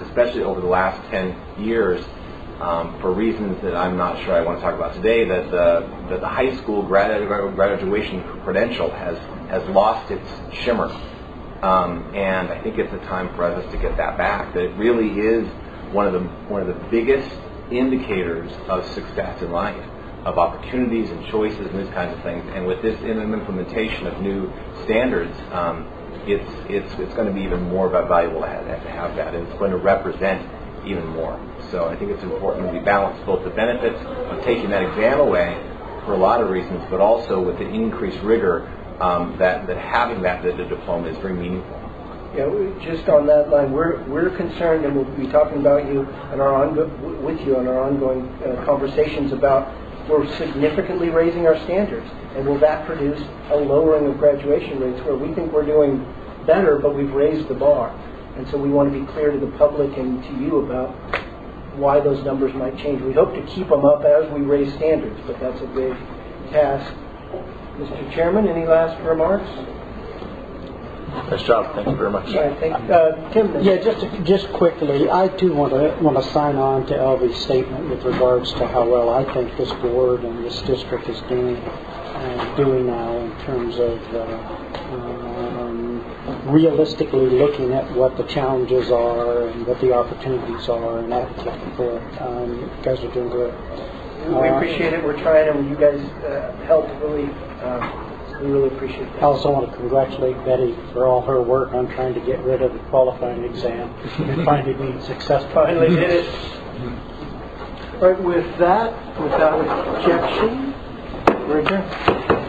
especially over the last 10 years, for reasons that I'm not sure I want to talk about today, that the high school graduation credential has lost its shimmer. And I think it's a time for us to get that back. That it really is one of the biggest indicators of success in life, of opportunities and choices and these kinds of things. And with this implementation of new standards, it's going to be even more valuable to have that. And it's going to represent even more. So I think it's important that we balance both the benefits of taking that exam away for a lot of reasons, but also with the increased rigor that having the diploma is very meaningful.
Yeah, just on that line, we're concerned, and we'll be talking about you and with you on our ongoing conversations about we're significantly raising our standards, and will that produce a lowering of graduation rates where we think we're doing better, but we've raised the bar. And so we want to be clear to the public and to you about why those numbers might change. We hope to keep them up as we raise standards, but that's a big task. Mr. Chairman, any last remarks?
Nice job. Thank you very much.
Yeah, Tim.
Yeah, just quickly, I too want to sign on to Elvie's statement with regards to how well I think this board and this district is doing now in terms of realistically looking at what the challenges are and what the opportunities are and advocating for it. You guys are doing great.
We appreciate it. We're trying, and you guys help really. We really appreciate that.
I also want to congratulate Betty for all her work on trying to get rid of the qualifying exam and finally being successful.
Finally did it. All right, with that, without objection, we're adjourned.